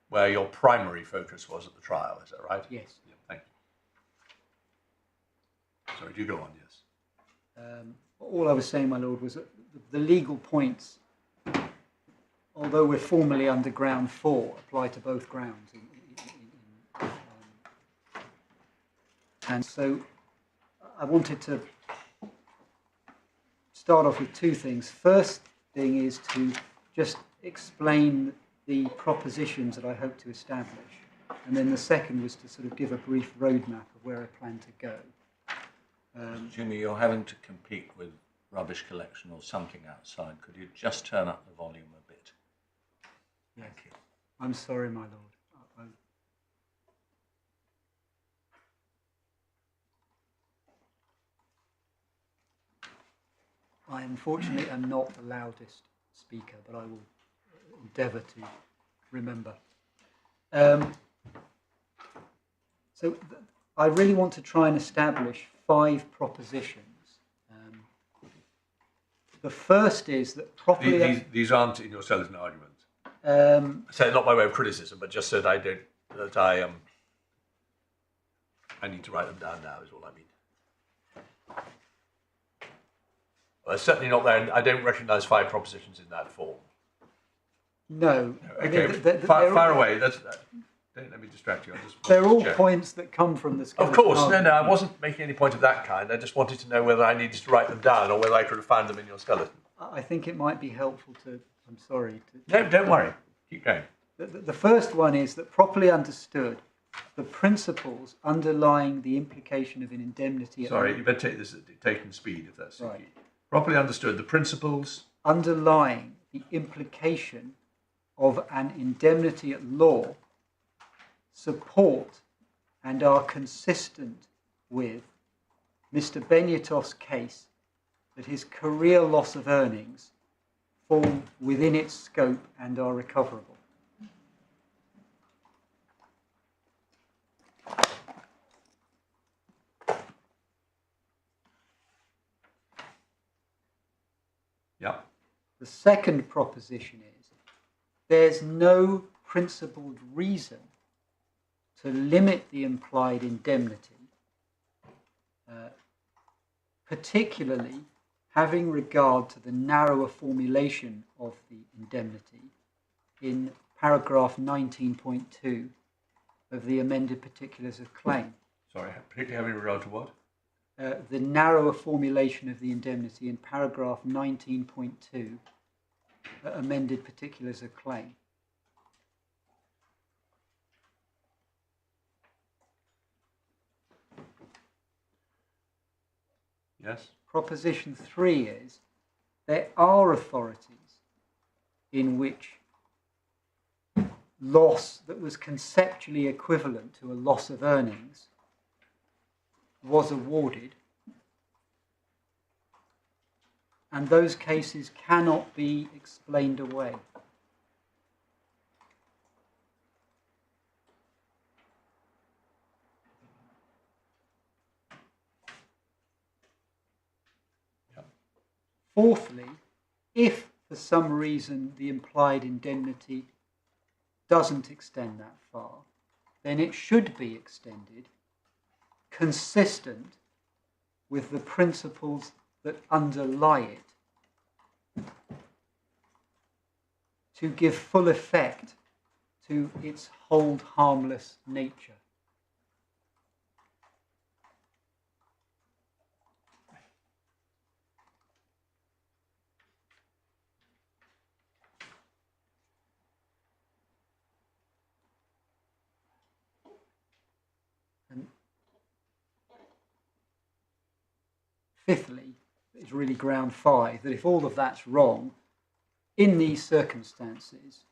where your primary focus was at the trial, is that right? Yes. Yeah, thank you. Sorry, do you go on, yes? All I was saying, my lord, was that the legal points, although we're formally under ground 4, apply to both grounds. And so I wanted to start off with 2 things. First thing is to just explain the propositions that I hope to establish. And then the second was to sort of give a brief roadmap of where I plan to go. Jimmy, you're having to compete with rubbish collection or something outside. Could you just turn up the volume a bit? Thank you. I'm sorry, my lord. I unfortunately am not the loudest speaker, but I will endeavour to remember. So I really want to try and establish 5 propositions. The first is that properly... These aren't in your seller's argument. So not by way of criticism, but just so that I need to write them down now, is all I mean. Well, it's certainly not there. I don't recognise 5 propositions in that form. No. Okay, fire away. Don't let me distract you. They're all points that come from the skeleton. Of course, no, I wasn't making any point of that kind. I just wanted to know whether I needed to write them down or whether I could have found them in your skeleton. I think it might be helpful to... I'm sorry. No, don't worry. Keep going. The first one is that properly understood, the principles underlying the implication of an indemnity... Sorry, you better take this at taking speed if that's right. the key. Properly understood, the principles... underlying the implication of an indemnity at law support and are consistent with Mr. Benyatov's case that his career loss of earnings fall within its scope and are recoverable. Yeah. The second proposition is there's no principled reason to limit the implied indemnity, particularly having regard to the narrower formulation of the indemnity in paragraph 19.2 of the amended particulars of claim. Sorry, particularly having regard to what? The narrower formulation of the indemnity in paragraph 19.2, amended particulars of claim. Yes. Proposition 3 is there are authorities in which loss that was conceptually equivalent to a loss of earnings was awarded, and those cases cannot be explained away. Fourthly, if for some reason the implied indemnity doesn't extend that far, then it should be extended consistent with the principles that underlie it to give full effect to its hold harmless nature. And fifthly, is really ground 5, that if all of that's wrong, in these circumstances,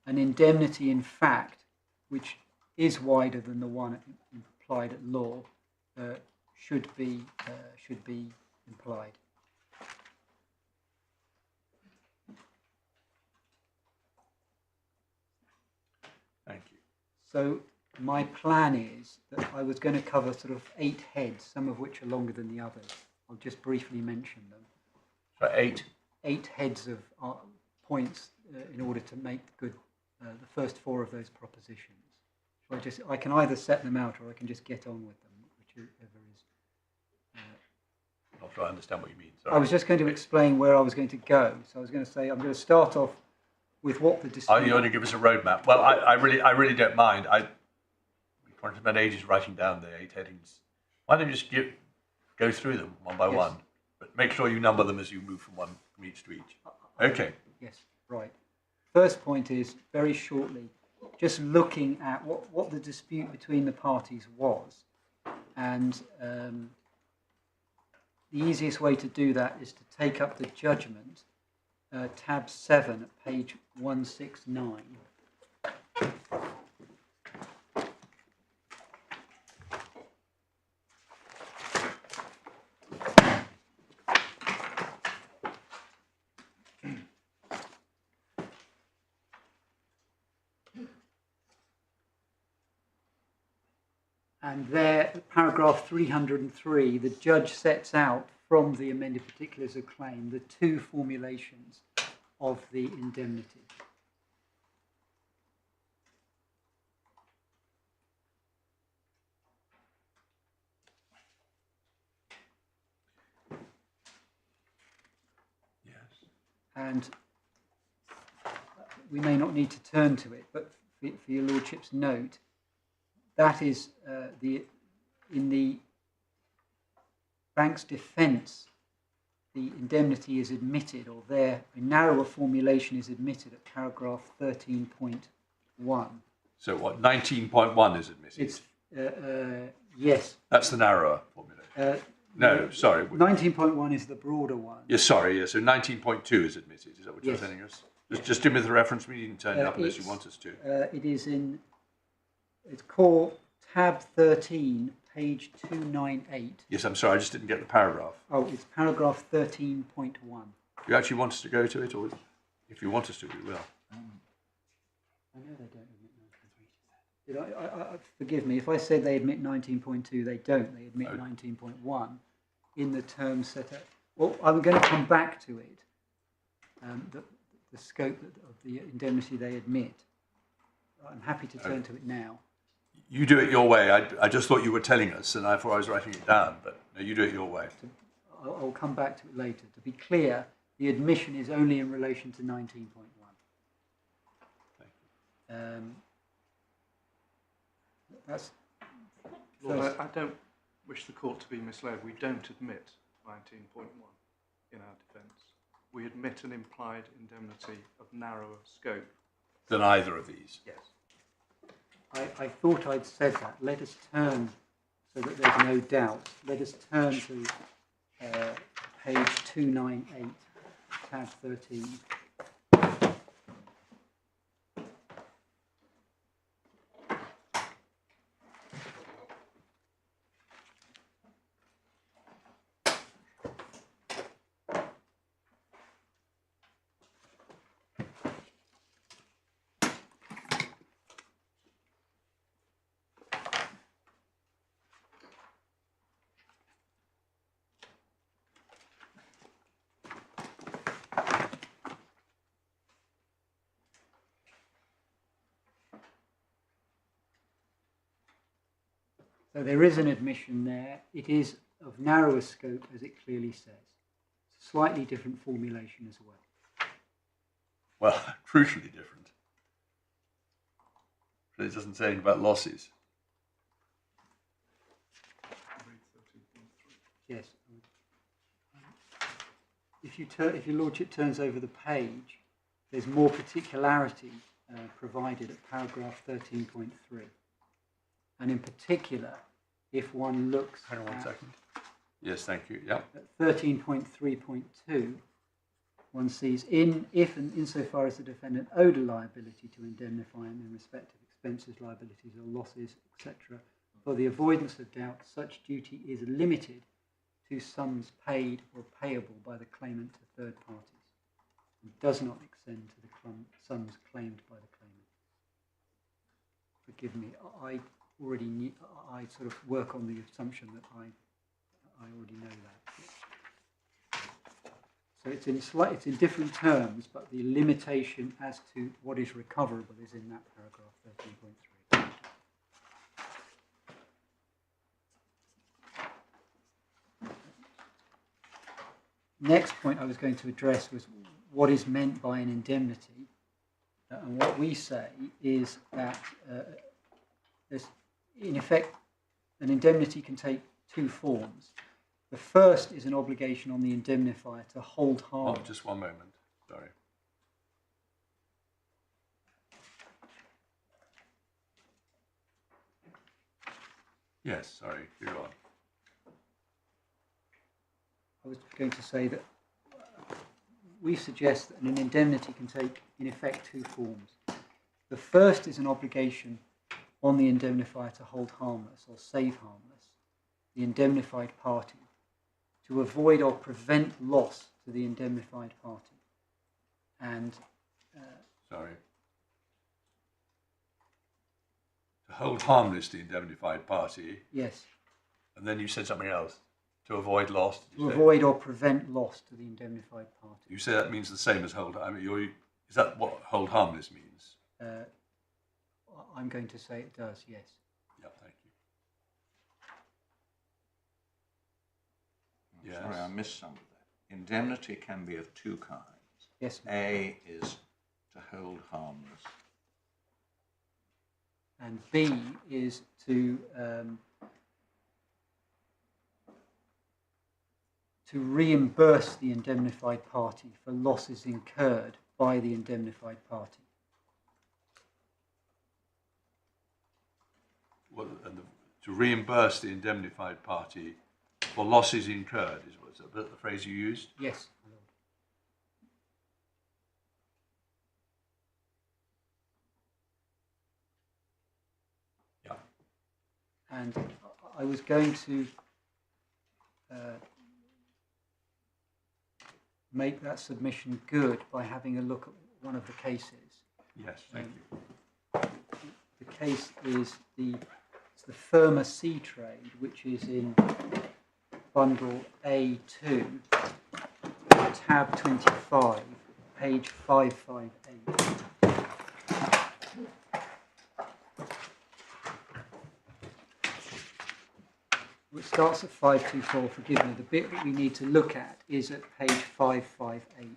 an indemnity in fact, which is wider than the one implied at law, should be implied. Thank you. So my plan is that I was going to cover sort of 8 heads, some of which are longer than the others. I'll just briefly mention them. So 8? 8 heads of points in order to make good the first 4 of those propositions. So I can either set them out or I can just get on with them, whichever is. Not sure I understand what you mean. Sorry. I was just going to explain where I was going to go. So I was going to say I'm going to start off with what the dispute. Oh, you want to give us a roadmap? Well, I really don't mind. We spent ages writing down the 8 headings. Why don't you just go through them one by one, but make sure you number them as you move from each to each. Okay. Yes, right. First point is, very shortly, just looking at what the dispute between the parties was. And the easiest way to do that is to take up the judgment, tab 7 at page 169. And there, paragraph 303, the judge sets out from the amended particulars of claim the 2 formulations of the indemnity. Yes. And we may not need to turn to it, but for your lordship's note, that is in the bank's defence, the indemnity is admitted, or a narrower formulation is admitted at paragraph 13.1. So what, 19.1 is admitted? It's yes. That's the narrower formulation. No, sorry. 19.1 is the broader one. Yes, sorry. Yeah, so 19.2 is admitted. Is that what you're Yes. telling us? Just give me the reference. We needn't turn it up unless you want us to. It is in. It's called tab 13, page 298. Yes, I'm sorry. I just didn't get the paragraph. Oh, it's paragraph 13.1. Do you actually want us to go to it, or if you want us to, we will. I know they don't admit 19.2. Forgive me, if I said they admit 19.2, they don't. They admit 19.1 in the terms set out. Well, I'm going to come back to it. the scope of the indemnity they admit. I'm happy to turn to it now. You do it your way. I just thought you were telling us, and therefore I was writing it down. But no, you do it your way. I'll come back to it later. To be clear, the admission is only in relation to 19.1. That's Lord, I don't wish the court to be misled. We don't admit 19.1 in our defence. We admit an implied indemnity of narrower scope. Than either of these. Yes. I thought I'd said that. Let us turn, so that there's no doubt, let us turn to page 298, tab 13. So there is an admission there. It is of narrower scope, as it clearly says. It's a slightly different formulation as well. Well, crucially different. But it doesn't say anything about losses. Yes. If your lordship turns over the page, there's more particularity provided at paragraph 13.3. And in particular, if one looks Hang on 1 second. Yes, thank you. Yeah. at 13.3.2, one sees if and insofar as the defendant owed a liability to indemnify him in respect of expenses, liabilities or losses, etc., for the avoidance of doubt, such duty is limited to sums paid or payable by the claimant to third parties and does not extend to the sums claimed by the claimant. Forgive me, I already knew, I sort of work on the assumption that I already know that. So it's in different terms, but the limitation as to what is recoverable is in that paragraph 13.3. Next point I was going to address was what is meant by an indemnity. And what we say is that there's, in effect, an indemnity can take two forms. The first is an obligation on the indemnifier to hold harm. Oh, just 1 moment. Sorry. Yes, sorry. You're on. I was going to say that we suggest that an indemnity can take, in effect, two forms. The first is an obligation on the indemnifier to hold harmless or save harmless the indemnified party, to avoid or prevent loss to the indemnified party. And Sorry. To hold harmless the indemnified party. yes, And then you said something else. To avoid loss. to avoid or prevent loss to the indemnified party. You say that means the same as hold. I mean, is that what hold harmless means? I'm going to say it does, yes. Yeah, thank you. Yes. Sorry, I missed some of that. Indemnity can be of two kinds. Yes, ma'am. A is to hold harmless. And B is to reimburse the indemnified party for losses incurred by the indemnified party. Well, to reimburse the indemnified party for losses incurred is the phrase you used? Yes, my lord. Yeah. And I was going to make that submission good by having a look at one of the cases. Yes, thank you. The case is it's the Firma C trade, which is in bundle A2, tab 25, page 558. It starts at 524, forgive me. The bit that we need to look at is at page 558.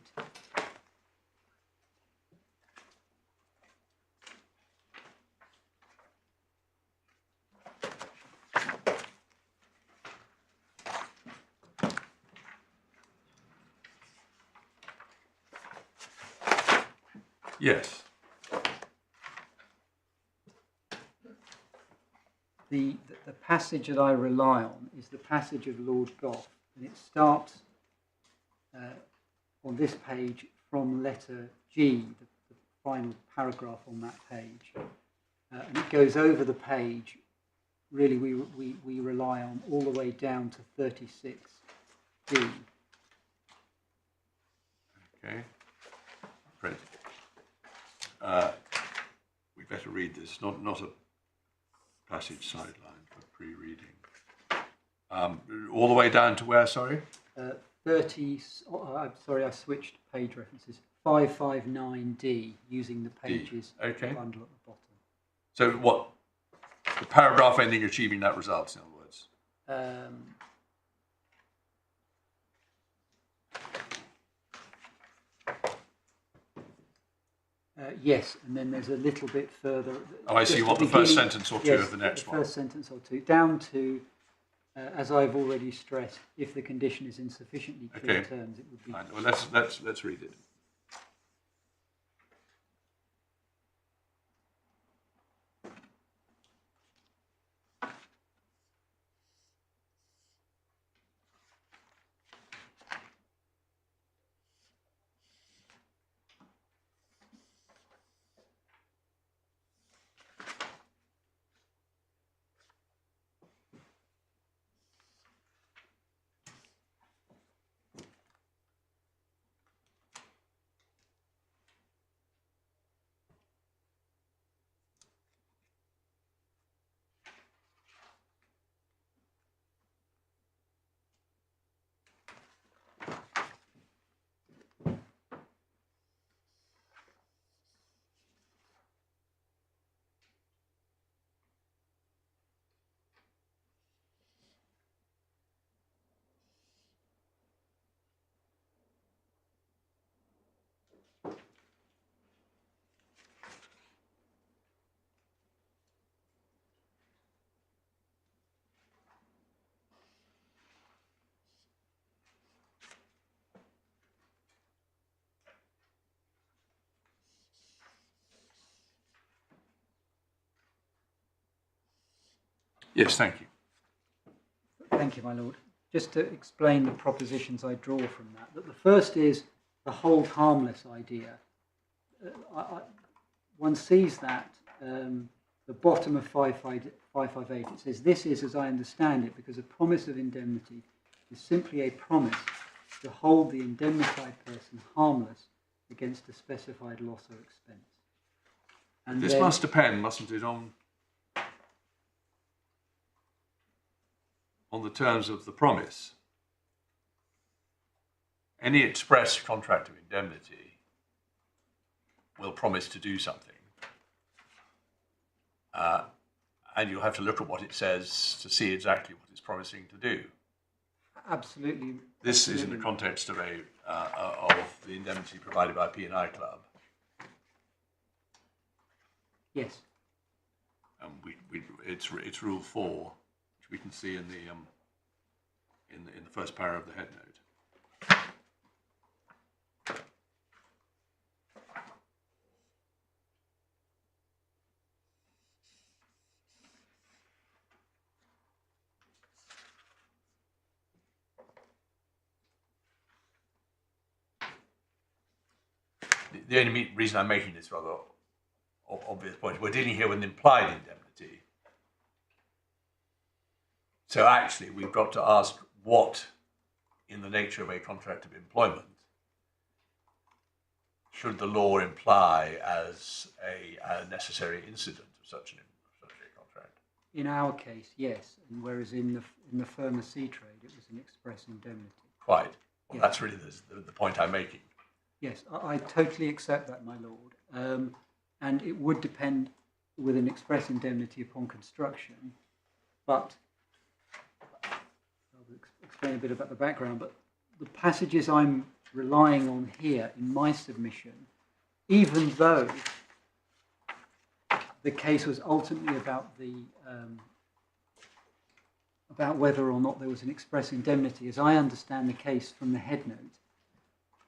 Yes. The passage that I rely on is the passage of Lord Gough, and it starts on this page from letter G, the final paragraph on that page, and it goes over the page. Really, we rely on all the way down to 36D. Okay. Great. We'd better read this, not a passage sideline for pre-reading. All the way down to where, sorry? 30, I'm sorry, I switched page references. 559D, using the pages okay. bundle at the bottom. So what? The paragraph ending achieving that result, in other words? Yes, and then there's a little bit further. Oh, I see. You want the first sentence or two of the next one? First sentence or two, down to, as I've already stressed, if the condition is in sufficiently clear terms, it would be. Fine. Well, let's read it. Yes, thank you. Thank you, my lord. Just to explain the propositions I draw from that. That the first is the hold harmless idea. One sees that the bottom of 558, it says, this is, as I understand it, because a promise of indemnity is simply a promise to hold the indemnified person harmless against a specified loss or expense. And this must depend, mustn't it, on the terms of the promise. Any express contract of indemnity will promise to do something. And you'll have to look at what it says to see exactly what it's promising to do. Absolutely. This is in the context of of the indemnity provided by P&I Club. Yes. And it's Rule 4, which we can see in the first paragraph of the head note. The only reason I'm making this rather obvious point, we're dealing here with an implied indemnity. So actually, we've got to ask what, in the nature of a contract of employment, should the law imply as a necessary incident of such a contract? In our case, yes, and whereas in the pharmacy trade, it was an express indemnity. Quite. Well, Yeah. that's really the point I'm making. Yes, I totally accept that, my lord. And it would depend with an express indemnity upon construction, but I'll explain a bit about the background, but the passages I'm relying on here in my submission, even though the case was ultimately about the about whether or not there was an express indemnity, as I understand the case from the head note,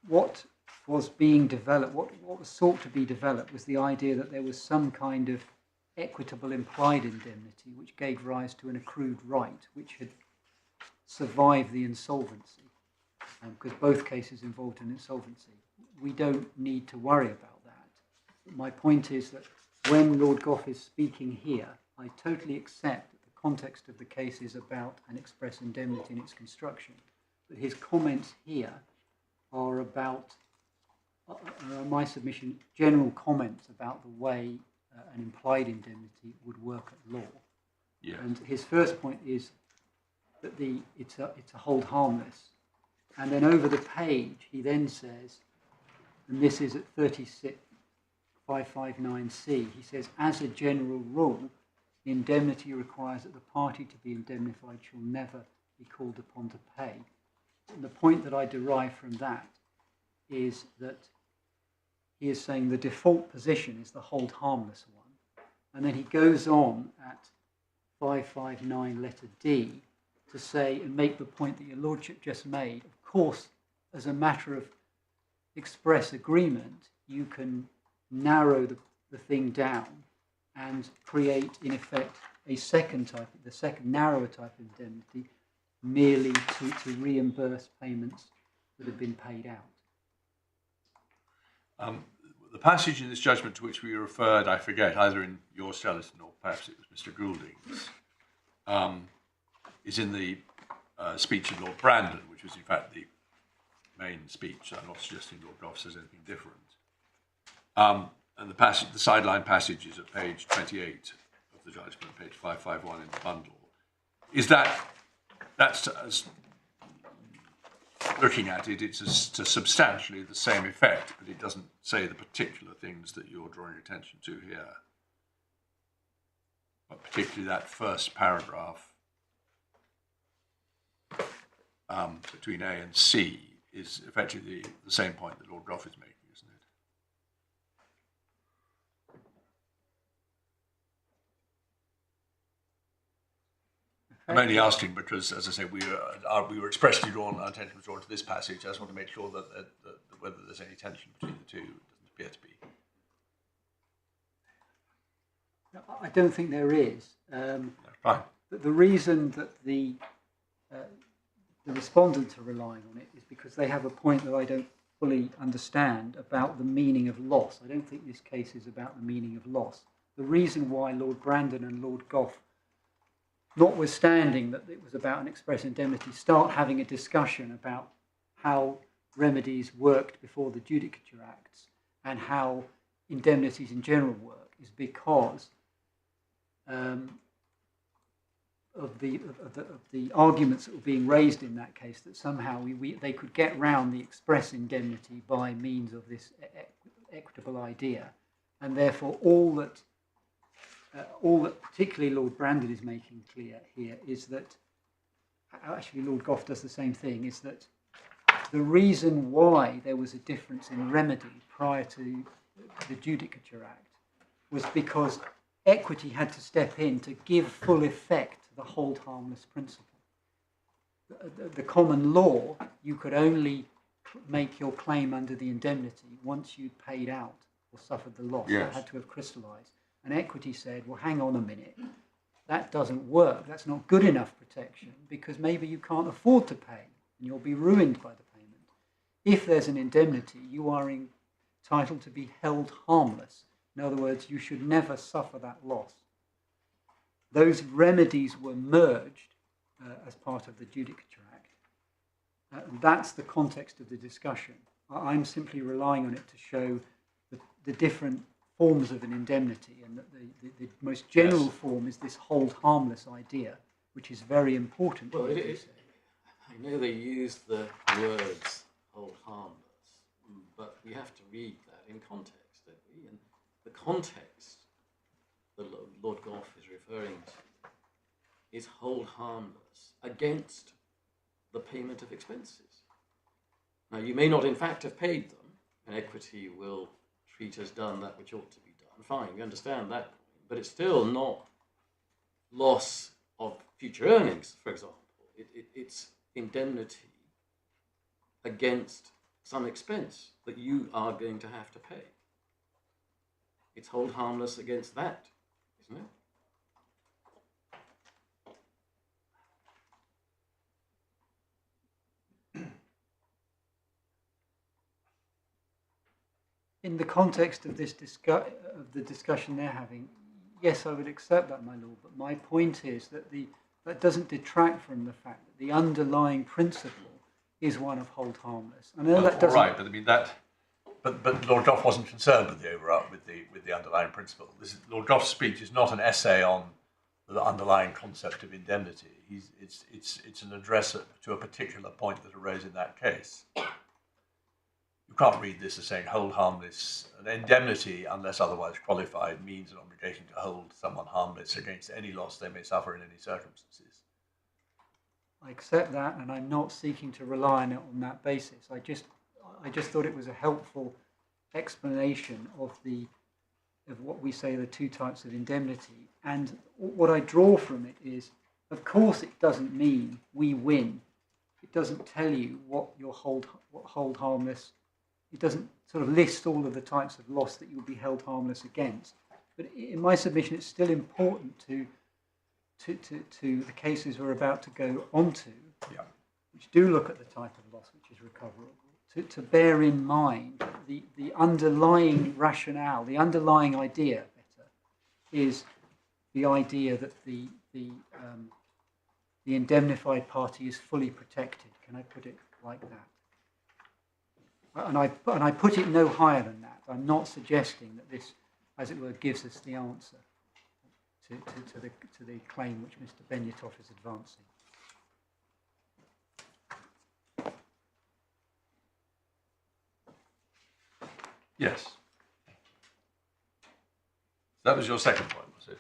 what was being developed, what was sought to be developed was the idea that there was some kind of equitable implied indemnity which gave rise to an accrued right which had survived the insolvency, because both cases involved an insolvency. We don't need to worry about that. My point is that when Lord Gough is speaking here, I totally accept that the context of the case is about an express indemnity in its construction, but his comments here are about, my submission, general comments about the way an implied indemnity would work at law. Yeah. And his first point is that it's a hold harmless. And then over the page, he then says, and this is at 36559C, he says, as a general rule, indemnity requires that the party to be indemnified shall never be called upon to pay. And the point that I derive from that is that he is saying the default position is the hold harmless one. And then he goes on at 559 letter D to say and make the point that your lordship just made. Of course, as a matter of express agreement, you can narrow the thing down and create, in effect, a second type, the second narrower type of indemnity, merely to reimburse payments that have been paid out. The passage in this judgment to which we referred, I forget, either in your Stelliston or perhaps it was Mr. Goulding's, is in the speech of Lord Brandon, which was in fact the main speech. I'm not suggesting Lord Gough says anything different. And the passage, the sideline passage is at page 28 of the judgment, page 551 in the bundle. Is that's as looking at it, it's to substantially the same effect, but it doesn't say the particular things that you're drawing attention to here. But particularly that first paragraph between A and C is effectively the same point that Lord Gough is making, isn't it? I'm only asking because, as I say, we were expressly drawn, our attention was drawn to this passage. I just want to make sure that whether there's any tension between the two, it doesn't appear to be. I don't think there is. Fine. The reason that the respondents are relying on it is because they have a point that I don't fully understand about the meaning of loss. I don't think this case is about the meaning of loss. The reason why Lord Brandon and Lord Gough, notwithstanding that it was about an express indemnity, start having a discussion about how remedies worked before the Judicature Acts and how indemnities in general work is because of the arguments that were being raised in that case, that somehow they could get round the express indemnity by means of this equitable idea, and therefore all that particularly Lord Brandon is making clear here is that, actually Lord Gough does the same thing, is that the reason why there was a difference in remedy prior to the Judicature Act was because equity had to step in to give full effect to the hold harmless principle. The common law, you could only make your claim under the indemnity once you'd paid out or suffered the loss. Yes. It had to have crystallised. And equity said, well, hang on a minute, that doesn't work. That's not good enough protection because maybe you can't afford to pay and you'll be ruined by the payment. If there's an indemnity, you are entitled to be held harmless. In other words, you should never suffer that loss. Those remedies were merged as part of the Judicature Act. That's the context of the discussion. I'm simply relying on it to show the different forms of an indemnity, and that the most general form is this hold harmless idea, which is very important. Well, I know they use the words hold harmless, but we have to read that in context, don't we? And the context that Lord Gough is referring to is hold harmless against the payment of expenses. Now, you may not in fact have paid them, and equity will treat as done that which ought to be done. Fine, we understand that point, but it's still not loss of future earnings, for example. It's indemnity against some expense that you are going to have to pay. It's hold harmless against that, isn't it? In the context of this the discussion they're having, yes, I would accept that, my lord. But my point is that that doesn't detract from the fact that the underlying principle is one of hold harmless. I know that doesn't. Right, but I mean that. But Lord Gough wasn't concerned with the underlying principle. Lord Gough's speech is not an essay on the underlying concept of indemnity. It's an address to a particular point that arose in that case. You can't read this as saying hold harmless. An indemnity, unless otherwise qualified, means an obligation to hold someone harmless against any loss they may suffer in any circumstances. I accept that, and I'm not seeking to rely on it on that basis. I just thought it was a helpful explanation of what we say are the two types of indemnity. And what I draw from it is, of course, it doesn't mean we win. It doesn't tell you what hold harmless. It doesn't sort of list all of the types of loss that you'll be held harmless against. But in my submission, it's still important to the cases we're about to go on to, which do look at the type of loss which is recoverable, to bear in mind the underlying rationale, the underlying idea, better, is the idea that the indemnified party is fully protected. Can I put it like that? And I put it no higher than that. I'm not suggesting that this, as it were, gives us the answer to the claim which Mr. Benyatov is advancing. Yes. That was your second point, was it?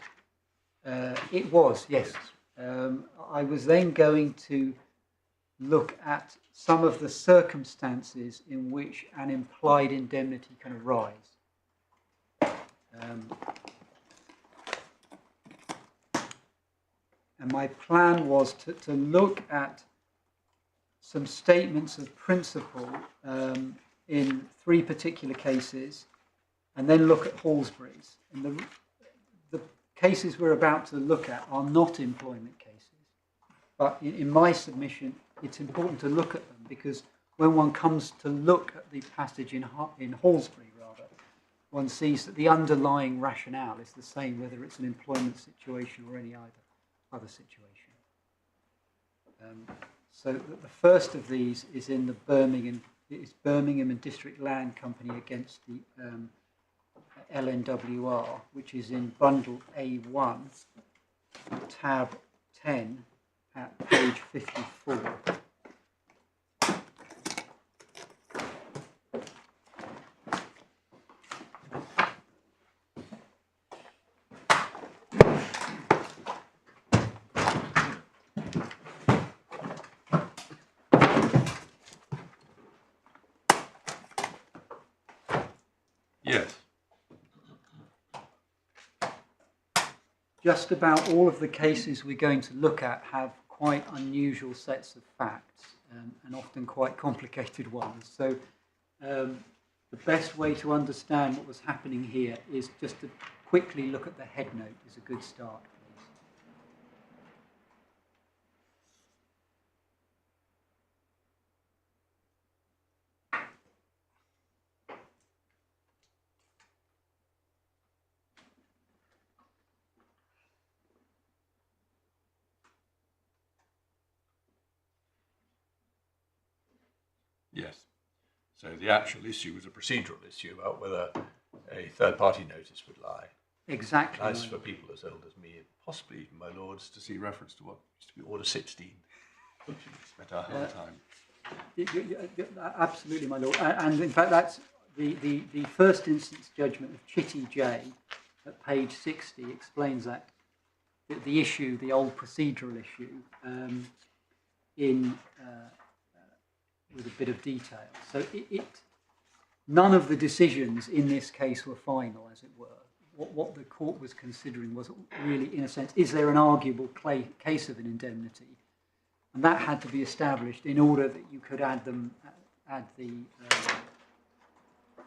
It was, yes. I was then going to look at some of the circumstances in which an implied indemnity can arise. And my plan was to look at some statements of principle in three particular cases, and then look at Halsbury's. And the cases we're about to look at are not employment cases, but in my submission, it's important to look at them because when one comes to look at the passage in Halsbury, one sees that the underlying rationale is the same whether it's an employment situation or any other situation. So the first of these is in the Birmingham and District Land Company against the LNWR, which is in bundle A1, tab 10 at page 54. Yes. Just about all of the cases we're going to look at have quite unusual sets of facts and often quite complicated ones. So the best way to understand what was happening here is just to quickly look at the head note is a good start. Yes. So the actual issue was a procedural issue about whether a third-party notice would lie. Exactly. Nice for people as old as me, and possibly even my lords, to see reference to what used to be Order 16, which we spent our whole time. Absolutely, my lord. And in fact, the first instance judgment of Chitty J at page 60 explains that the issue, the old procedural issue, with a bit of detail. So none of the decisions in this case were final, as it were. What the court was considering was really, in a sense, is there an arguable case of an indemnity? And that had to be established in order that you could add the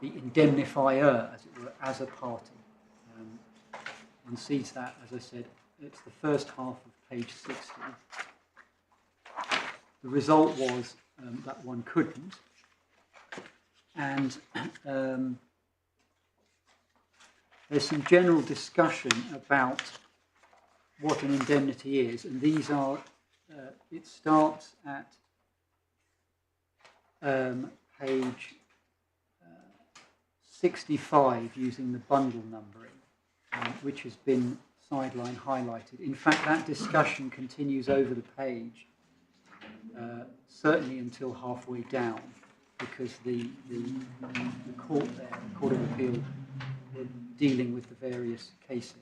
indemnifier, as it were, as a party. One sees that, as I said, it's the first half of page 60. The result was that one couldn't. And there's some general discussion about what an indemnity is, and these are, it starts at page 65 using the bundle numbering, which has been sideline highlighted. In fact, that discussion continues over the page, certainly until halfway down, because the court there, the Court of Appeal, were dealing with the various cases.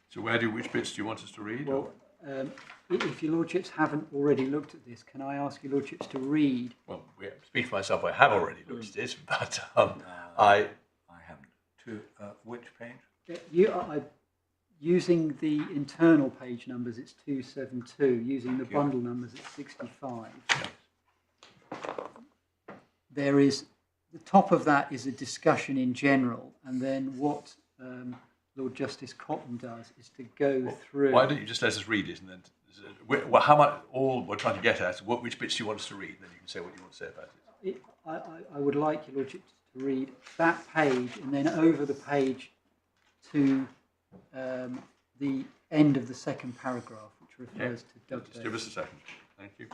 So which bits do you want us to read? Well, if your lordships haven't already looked at this, can I ask your lordships to read? Well, speak for myself, I have already looked at it, but I haven't. To which page? Using the internal page numbers, it's 272. Using the bundle numbers, it's 65. There is, the top of that is a discussion in general, and then what Lord Justice Cotton does is to go through. Why don't you just let us read it, and then how much? All we're trying to get at, which bits do you want us to read? Then you can say what you want to say about it. I would like your lordship to read that page, and then over the page to the end of the second paragraph, which refers to Doug Just give us a second. Thank you.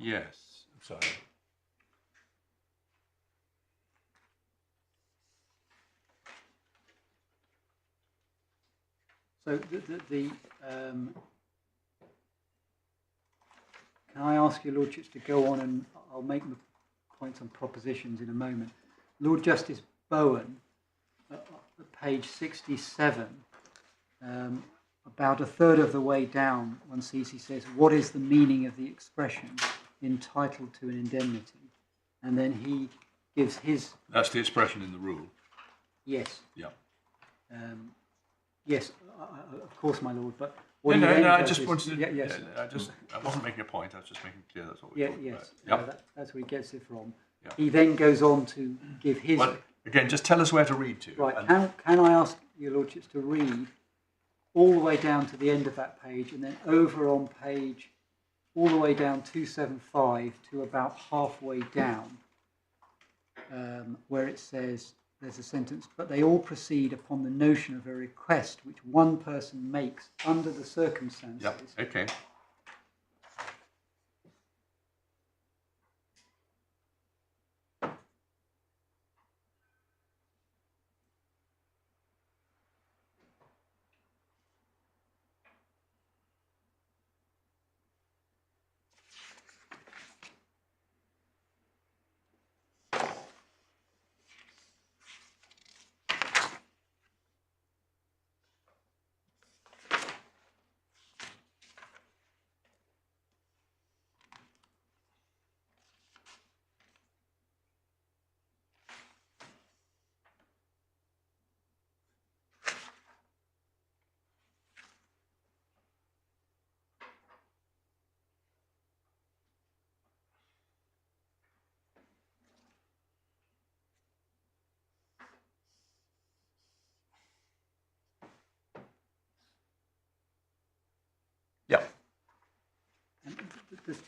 Yes, I'm sorry. So can I ask your lordships to go on, and I'll make the points on propositions in a moment. Lord Justice Bowen, at page 67, about a third of the way down, one sees he says, "What is the meaning of the expression entitled to an indemnity?" And then he gives his... That's the expression in the rule. Yes. Yeah. Yes, of course, my lord, but... I just wanted to... Yes. I wasn't making a point, I was just making clear that's what we're talking about. Yes, that's where he gets it from. Yep. He then goes on to give his... Well, again, just tell us where to read to. Right, can I ask your lordships to read all the way down to the end of that page, and then over on page, all the way down 275 to about halfway down, where it says, there's a sentence, "But they all proceed upon the notion of a request which one person makes under the circumstances." Yep, okay.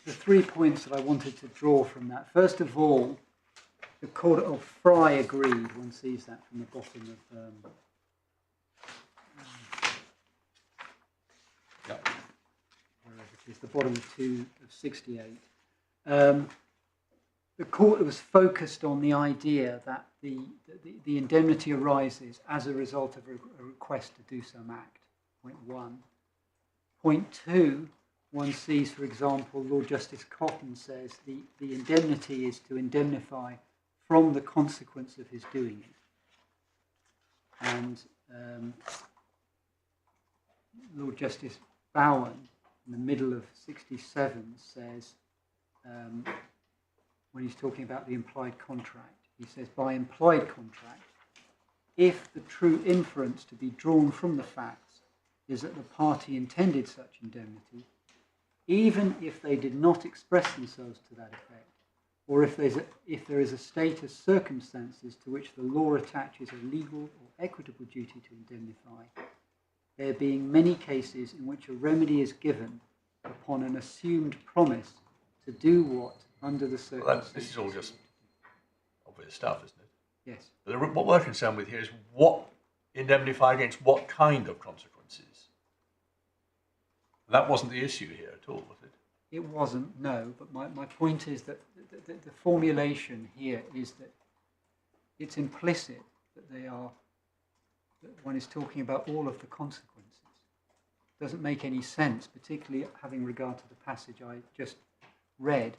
the 3 points that I wanted to draw from that. First of all, the Court of Fry agreed. One sees that from the bottom of wherever it is, the bottom of 2 of 68. The court was focused on the idea that the indemnity arises as a result of a request to do some act, point 1. Point 2, one sees, for example, Lord Justice Cotton says the indemnity is to indemnify from the consequence of his doing it. And Lord Justice Bowen, in the middle of 67, says, when he's talking about the implied contract, he says, by implied contract, if the true inference to be drawn from the facts is that the party intended such indemnity, even if they did not express themselves to that effect, or if there is a state of circumstances to which the law attaches a legal or equitable duty to indemnify, there being many cases in which a remedy is given upon an assumed promise to do what under the circumstances. This is all just obvious stuff, isn't it? Yes. But what we're concerned with here is what indemnify against what kind of consequences. That wasn't the issue here at all, was it? It wasn't, no, but my point is that the formulation here is that it's implicit that that one is talking about all of the consequences. It doesn't make any sense, particularly having regard to the passage I just read,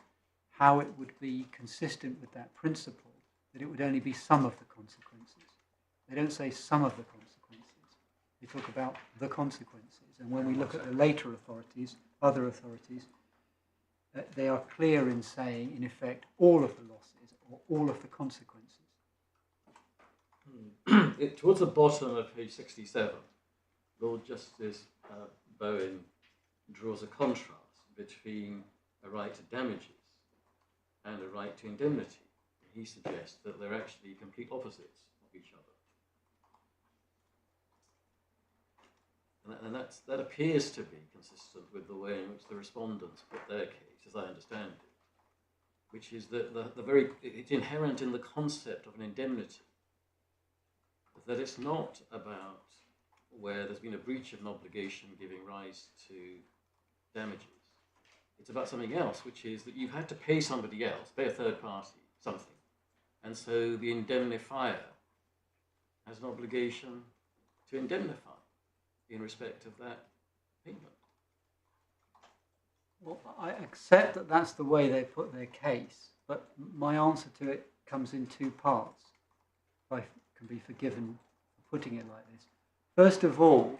how it would be consistent with that principle, that it would only be some of the consequences. They don't say some of the consequences. They talk about the consequences. And when we look at the later authorities, other authorities, they are clear in saying, in effect, all of the losses or all of the consequences. Towards the bottom of page 67, Lord Justice Bowen draws a contrast between a right to damages and a right to indemnity. He suggests that they're actually complete opposites of each other. And that appears to be consistent with the way in which the respondents put their case, as I understand it, which is that it's inherent in the concept of an indemnity, that it's not about where there's been a breach of an obligation giving rise to damages. It's about something else, which is that you've had to pay somebody else, pay a third party, something. And so the indemnifier has an obligation to indemnify in respect of that payment. Well, I accept that that's the way they put their case, but my answer to it comes in 2 parts, if I can be forgiven for putting it like this. First of all,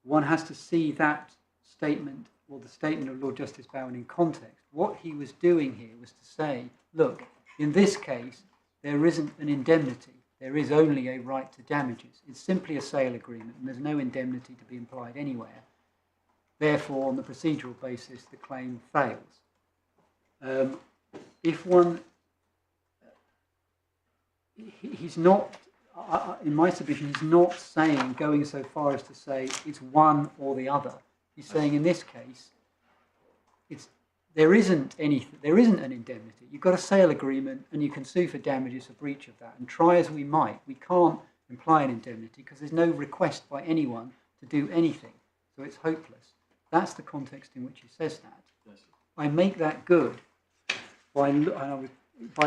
one has to see that statement, or the statement of Lord Justice Bowen, in context. What he was doing here was to say, look, in this case, there isn't an indemnity. There is only a right to damages. It's simply a sale agreement, and there's no indemnity to be implied anywhere. Therefore, on the procedural basis, the claim fails. If one... he's not, in my submission, he's not saying, going so far as to say it's one or the other. He's saying in this case, there isn't an indemnity. You've got a sale agreement and you can sue for damages for breach of that. And try as we might, we can't imply an indemnity because there's no request by anyone to do anything. So it's hopeless. That's the context in which he says that. Yes. I make that good by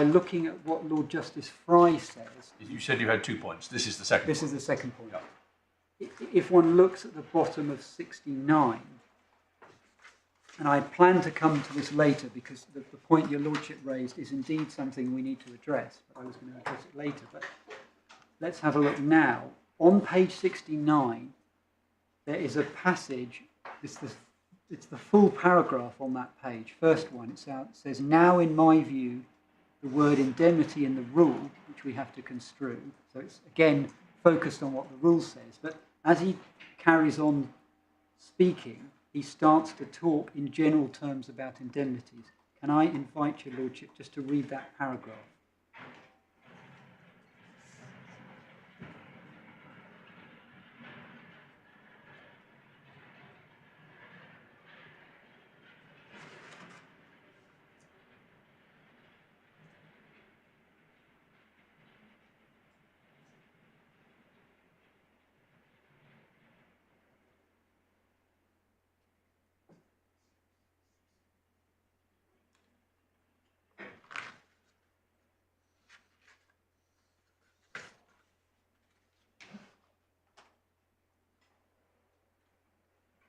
looking at what Lord Justice Fry says. You said you had 2 points. This is the second This point. is the second point. Yeah. If one looks at the bottom of 69, and I plan to come to this later because the point your Lordship raised is indeed something we need to address, but I was going to address it later. But let's have a look now. On page 69, there is a passage, it's the full paragraph on that page. First one, it says, now in my view, the word indemnity in the rule, which we have to construe, so it's again focused on what the rule says, but as he carries on speaking, he starts to talk in general terms about indemnities. Can I invite your Lordship just to read that paragraph?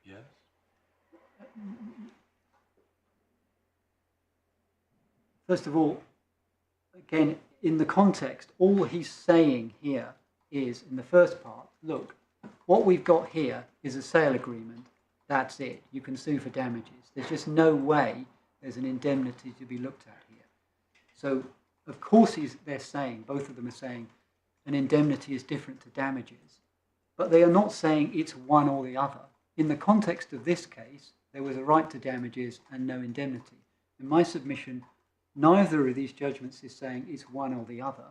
Yes. First of all, again, in the context, all he's saying here is, in the first part, look, what we've got here is a sale agreement. That's it. You can sue for damages. There's just no way there's an indemnity to be looked at here. So, of course, they're saying, both of them are saying, an indemnity is different to damages. But they are not saying it's one or the other. In the context of this case, there was a right to damages and no indemnity. In my submission, neither of these judgments is saying it's one or the other.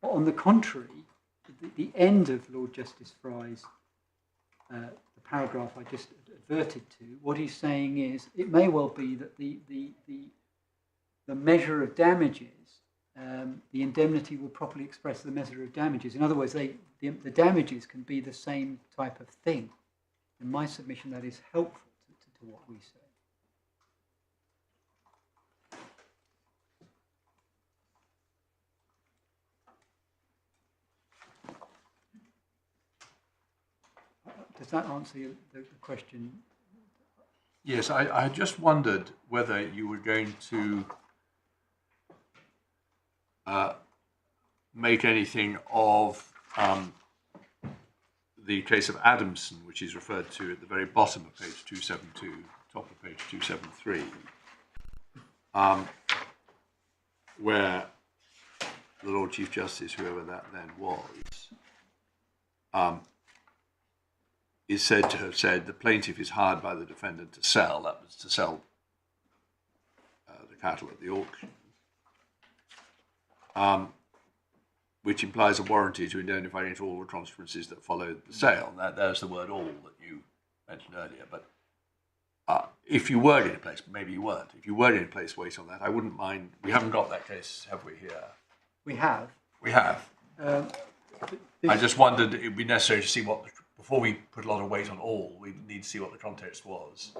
But on the contrary, the end of Lord Justice Fry's, the paragraph I just adverted to, what he's saying is it may well be that the measure of damages, the indemnity will properly express the measure of damages. In other words, the damages can be the same type of thing. In my submission, that is helpful to what we say. Does that answer the question? Yes, I just wondered whether you were going to make anything of the case of Adamson, which is referred to at the very bottom of page 272, top of page 273, where the Lord Chief Justice, whoever that then was, is said to have said the plaintiff is hired by the defendant to sell. That was to sell the cattle at the auction, which implies a warranty to indemnify against all the consequences that followed the sale. There's the word all that you mentioned earlier. But if you were in place, maybe you weren't. If you were in place, wait on that. I wouldn't mind. We haven't got that case, have we, here? We have. We have. I just wondered it would be necessary to see what, before we put a lot of weight on all, we need to see what the context was.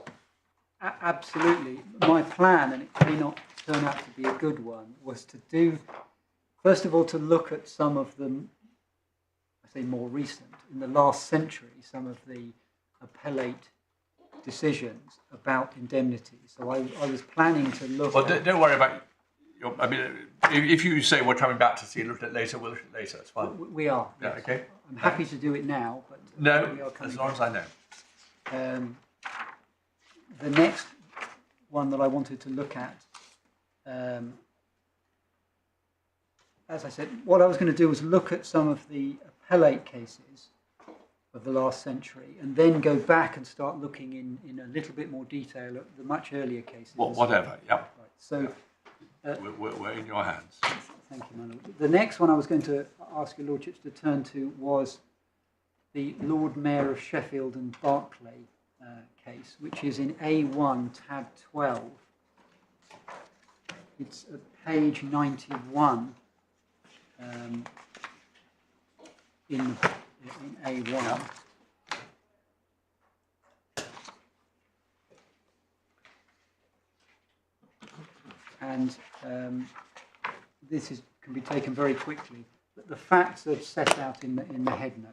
Absolutely. My plan, and it may not turn out to be a good one, was to do, first of all, to look at some of them, I say more recent, in the last century, some of the appellate decisions about indemnity. So I was planning to look at... Don't worry about... I mean, if you say we're coming back to see, look at it later, we'll look at it later. That's fine. We are. Yeah, yes. okay. I'm happy to do it now, but no, we are coming as long back. as I know. The next one that I wanted to look at, as I said, what I was going to do was look at some of the appellate cases of the last century, and then go back and start looking in a little bit more detail at the much earlier cases. Whatever. Yeah. Right. So. We're in your hands. Thank you, my Lord. The next one I was going to ask your Lordships to turn to was the Lord Mayor of Sheffield and Berkeley case, which is in A1, tab 12. It's at page 91 in A1. Yeah. And this can be taken very quickly. But the facts are set out in the head note.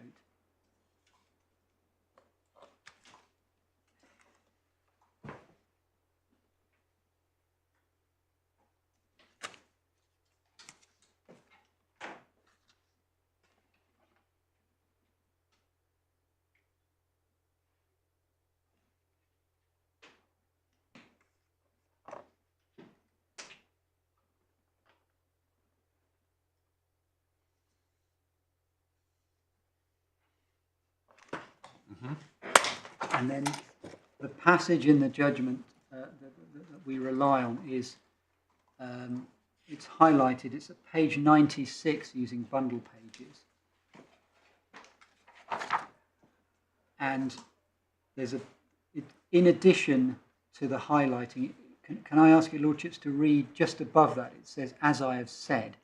And then the passage in the judgment that we rely on is, it's highlighted, it's at page 96 using bundle pages. And there's in addition to the highlighting, can I ask your Lordships to read just above that? It says, as I have said,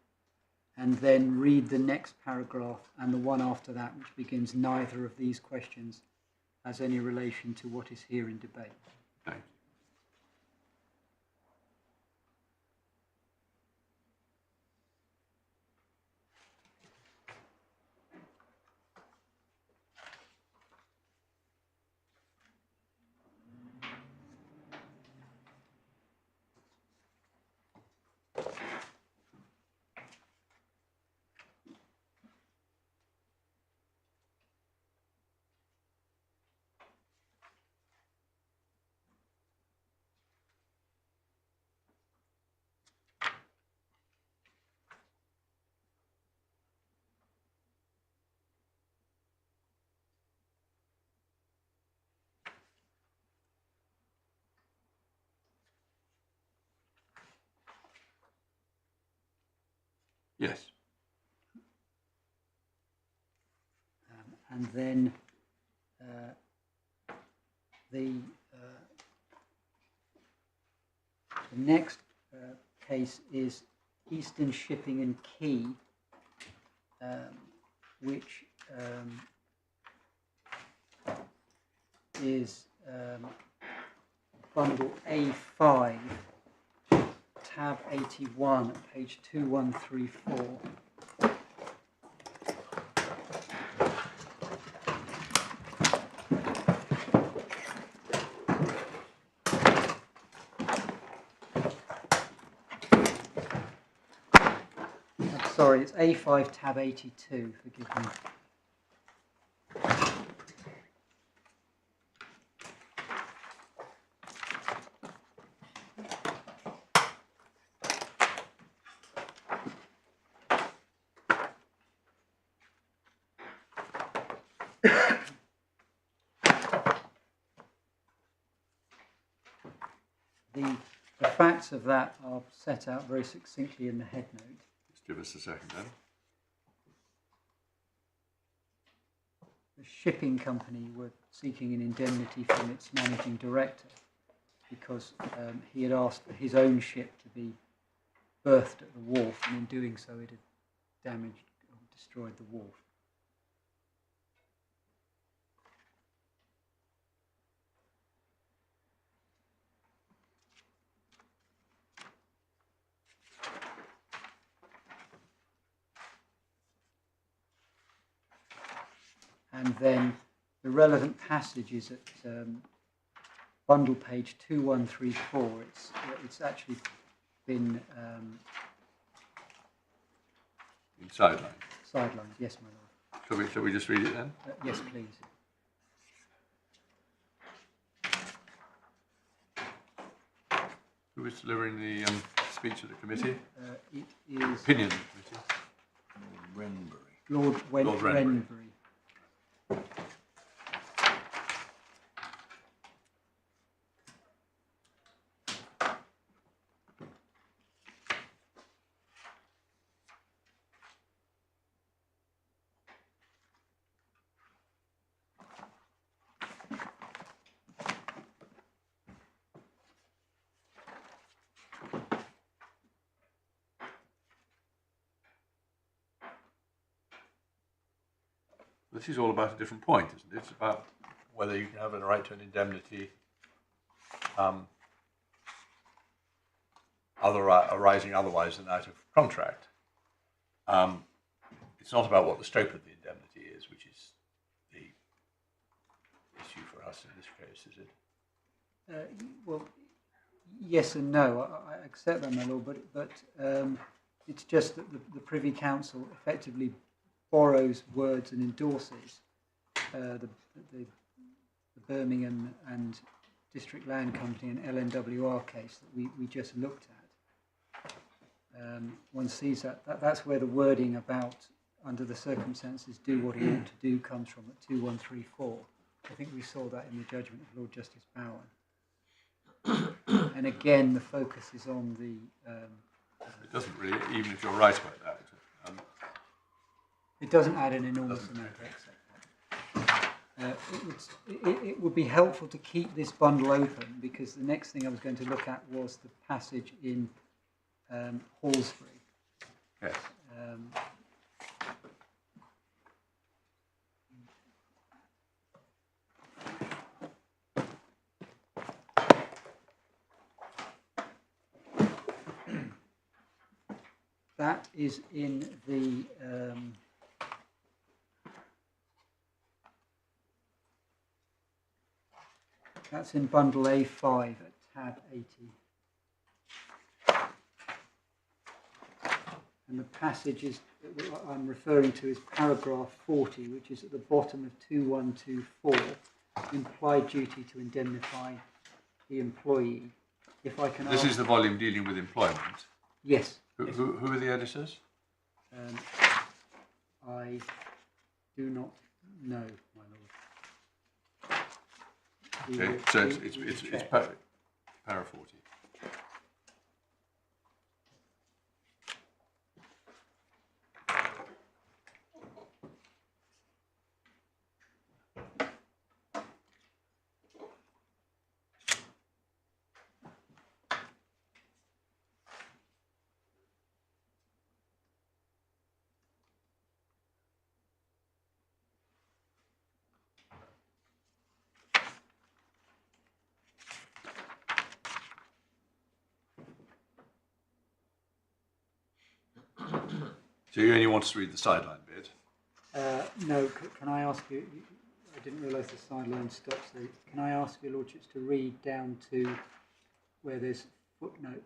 and then read the next paragraph and the one after that, which begins, neither of these questions has any relation to what is here in debate. Thank Yes. And then the next case is Eastern Shipping and Key, which is bundle A5, tab 81, page 2134. Sorry, it's A5 tab 82, forgive me. The facts of that are set out very succinctly in the head note. Give us a second then. The shipping company were seeking an indemnity from its managing director because he had asked for his own ship to be berthed at the wharf, and in doing so it had damaged or destroyed the wharf. And then the relevant passage is at bundle page 2134. It's actually been In sideline. sidelined. Yes, my lord. Shall we just read it then? Yes, please. Who is delivering the speech of the committee? It is Opinion of the committee. Renbury. Lord Renbury. This is all about a different point, isn't it? It's about whether you can have a right to an indemnity arising otherwise than out of contract. It's not about what the scope of the indemnity is, which is the issue for us in this case, is it? Well, yes and no. I accept that, my lord, but it's just that the Privy Council effectively borrows words and endorses the Birmingham and District Land Company and LNWR case that we just looked at. One sees that's where the wording about under the circumstances do what he ought to do comes from at 2134. I think we saw that in the judgment of Lord Justice Bowen. And again, the focus is on the... it doesn't really, even if you're right about that. It doesn't add an enormous amount of it would be helpful to keep this bundle open, because the next thing I was going to look at was the passage in Halsbury. Yes. That is in the that's in bundle A5 at tab 80. And the passage I'm referring to is paragraph 40, which is at the bottom of 2124, implied duty to indemnify the employee. If I can This is the volume dealing with employment. Yes. Who are the editors? I do not know, my lord. Okay, so it's para 40. So you only want us to read the sideline bit? No, can I ask you, I didn't realise the sideline stops there. Can I ask your lordships to read down to where there's footnote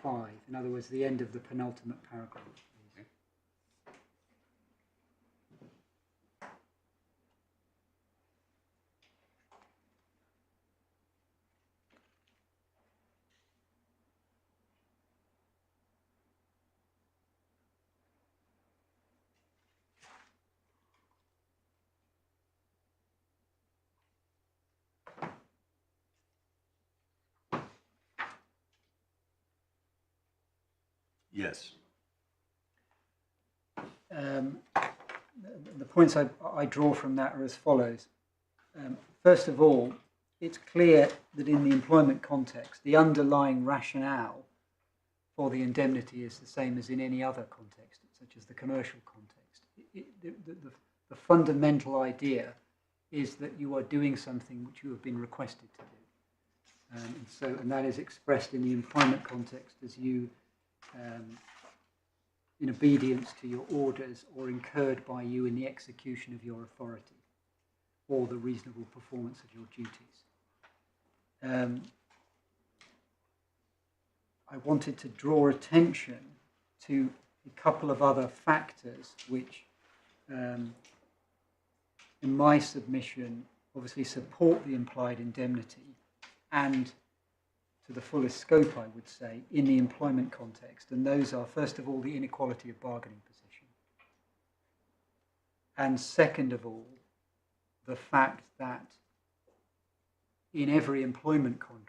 5, in other words, the end of the penultimate paragraph, please? Yes. The points I draw from that are as follows. First of all, it's clear that in the employment context, the underlying rationale for the indemnity is the same as in any other context, such as the commercial context. The fundamental idea is that you are doing something which you have been requested to do. And that is expressed in the employment context as you, in obedience to your orders or incurred by you in the execution of your authority or the reasonable performance of your duties. I wanted to draw attention to a couple of other factors which, in my submission, obviously support the implied indemnity and to the fullest scope, I would say, in the employment context. And those are, first of all, the inequality of bargaining position. And second of all, the fact that in every employment contract,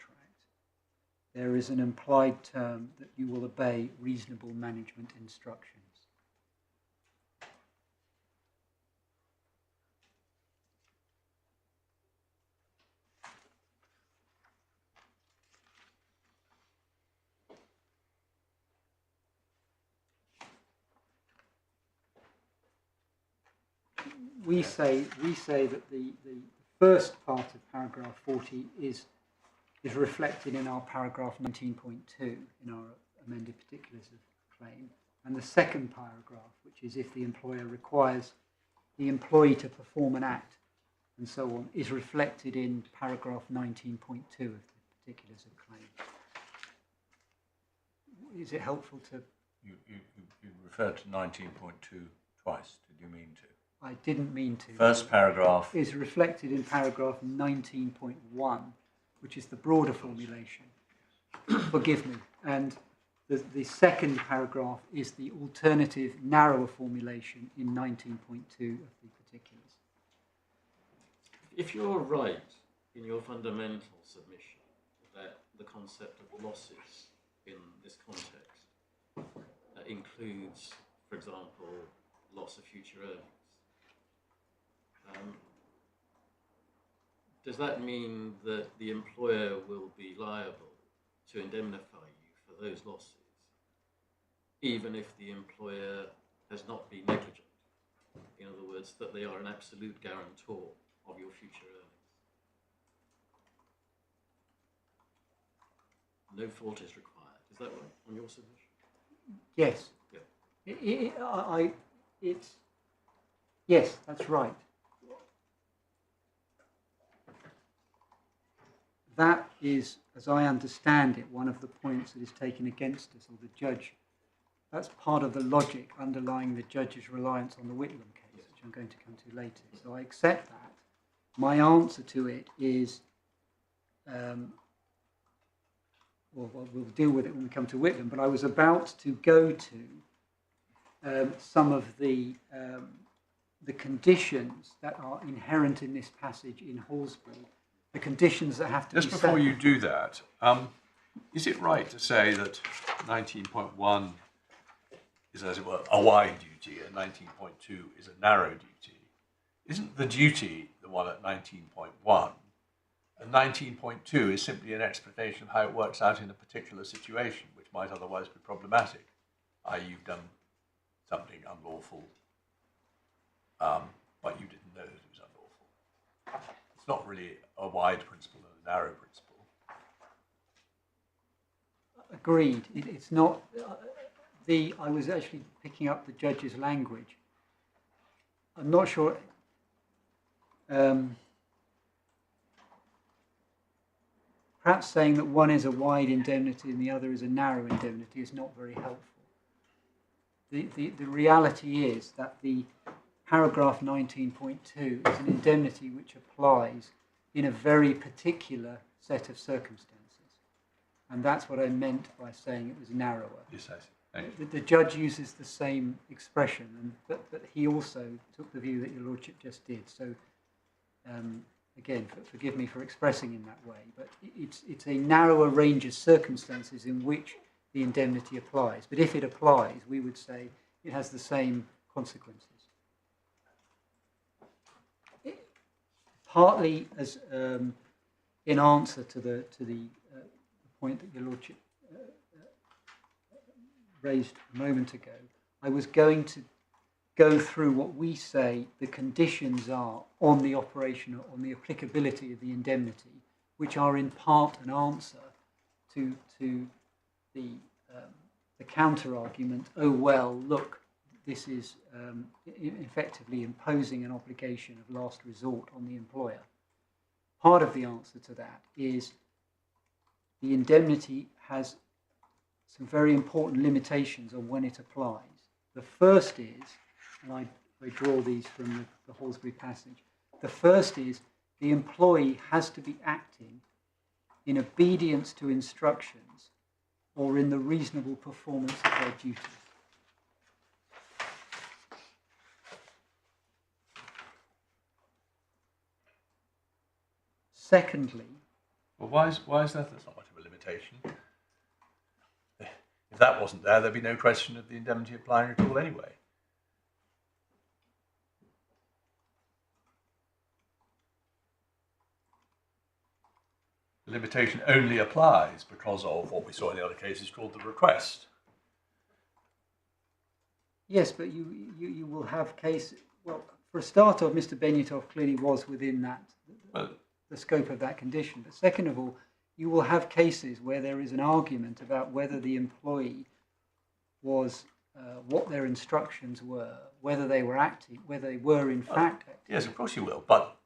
there is an implied term that you will obey reasonable management instructions. We say that the first part of paragraph 40 is reflected in our paragraph 19.2 in our amended particulars of claim, and the second paragraph, which is if the employer requires the employee to perform an act and so on, is reflected in paragraph 19.2 of the particulars of claim. Is it helpful to... You referred to 19.2 twice, did you mean to? I didn't mean to. First paragraph is reflected in paragraph 19.1, which is the broader formulation. Forgive me. And the second paragraph is the alternative, narrower formulation in 19.2 of the particulars. If you're right in your fundamental submission that the concept of losses in this context includes, for example, loss of future earnings, does that mean that the employer will be liable to indemnify you for those losses, even if the employer has not been negligent? In other words, that they are an absolute guarantor of your future earnings? No fault is required. Is that right on your submission? Yes. Yeah. Yes, that's right. That is, as I understand it, one of the points that is taken against us, or the judge. That's part of the logic underlying the judge's reliance on the Whitlam case, which I'm going to come to later. So I accept that. My answer to it is, we'll deal with it when we come to Whitlam, but I was about to go to some of the conditions that are inherent in this passage in Halsbury, the conditions that have to be set. Just before you do that, is it right to say that 19.1 is, as it were, a wide duty and 19.2 is a narrow duty? Isn't the duty the one at 19.1? And 19.2 is simply an explanation of how it works out in a particular situation, which might otherwise be problematic, i.e. you've done something unlawful, but you didn't know that it was unlawful. It's not really a wide principle and a narrow principle. Agreed. It's not. I was actually picking up the judge's language. I'm not sure. Perhaps saying that one is a wide indemnity and the other is a narrow indemnity is not very helpful. The reality is that the paragraph 19.2 is an indemnity which applies in a very particular set of circumstances. And that's what I meant by saying it was narrower. Yes, I see. Thank you. The judge uses the same expression, but he also took the view that your lordship just did. So, again, forgive me for expressing in that way, but it's a narrower range of circumstances in which the indemnity applies. But if it applies, we would say it has the same consequences. Partly as in answer to the point that your lordship raised a moment ago, I was going to go through what we say the conditions are on the operation, on the applicability of the indemnity, which are in part an answer to the counter argument. Oh well, look, this is effectively imposing an obligation of last resort on the employer. Part of the answer to that is the indemnity has some very important limitations on when it applies. The first is, and I draw these from the Halsbury passage, the first is the employee has to be acting in obedience to instructions or in the reasonable performance of their duties. Secondly, well, why is that? That's not much of a limitation. If that wasn't there, there'd be no question of the indemnity applying at all anyway. The limitation only applies because of what we saw in the other cases called the request. Yes, but you will have cases. Well, for a start off, Mr. Benyatov clearly was within that the scope of that condition. But second of all, you will have cases where there is an argument about whether the employee was what their instructions were, whether they were acting, whether they were in fact acting. Yes, of course you will. But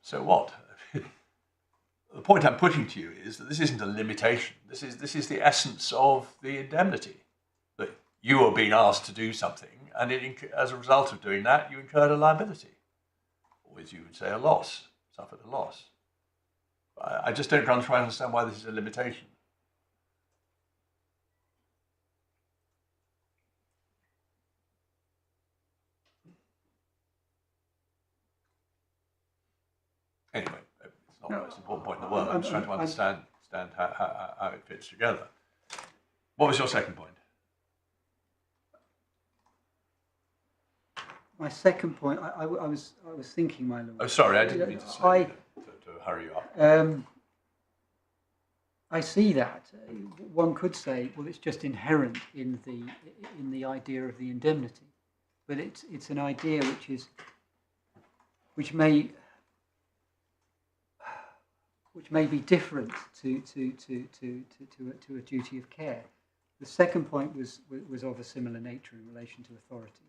so what? The point I'm putting to you is that this isn't a limitation. This is the essence of the indemnity. That you are being asked to do something, and as a result of doing that, you incurred a liability, or as you would say, a loss, suffered a loss. I just don't try to understand why this is a limitation. Anyway, it's not the most important point in the world. I'm just trying to understand how it fits together. What was your second point? My second point, I was thinking, my lord. Oh, sorry, I didn't mean to hurry you up. I see that. One could say, well, it's just inherent in the idea of the indemnity, but it's an idea which may be different to a duty of care. The second point was of a similar nature in relation to authority.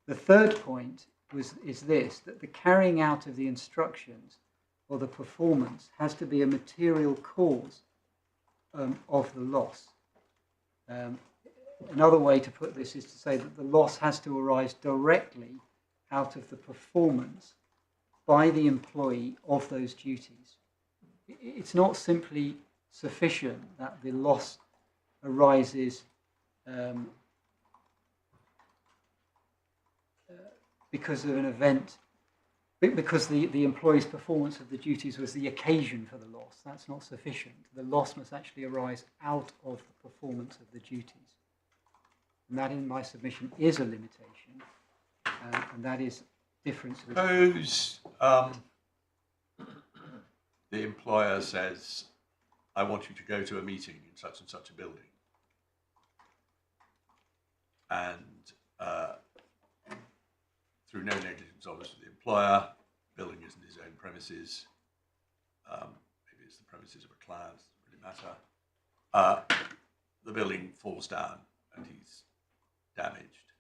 The third point is this, that the carrying out of the instructions or the performance has to be a material cause of the loss. Another way to put this is to say that the loss has to arise directly out of the performance by the employee of those duties. It's not simply sufficient that the loss arises because of an event, because the employee's performance of the duties was the occasion for the loss. That's not sufficient. The loss must actually arise out of the performance of the duties. And that, in my submission, is a limitation, and that is different. Suppose the employer says, I want you to go to a meeting in such and such a building. And through no negligence, obviously, the employer, building isn't his own premises, maybe it's the premises of a client, doesn't really matter. the building falls down and he's damaged.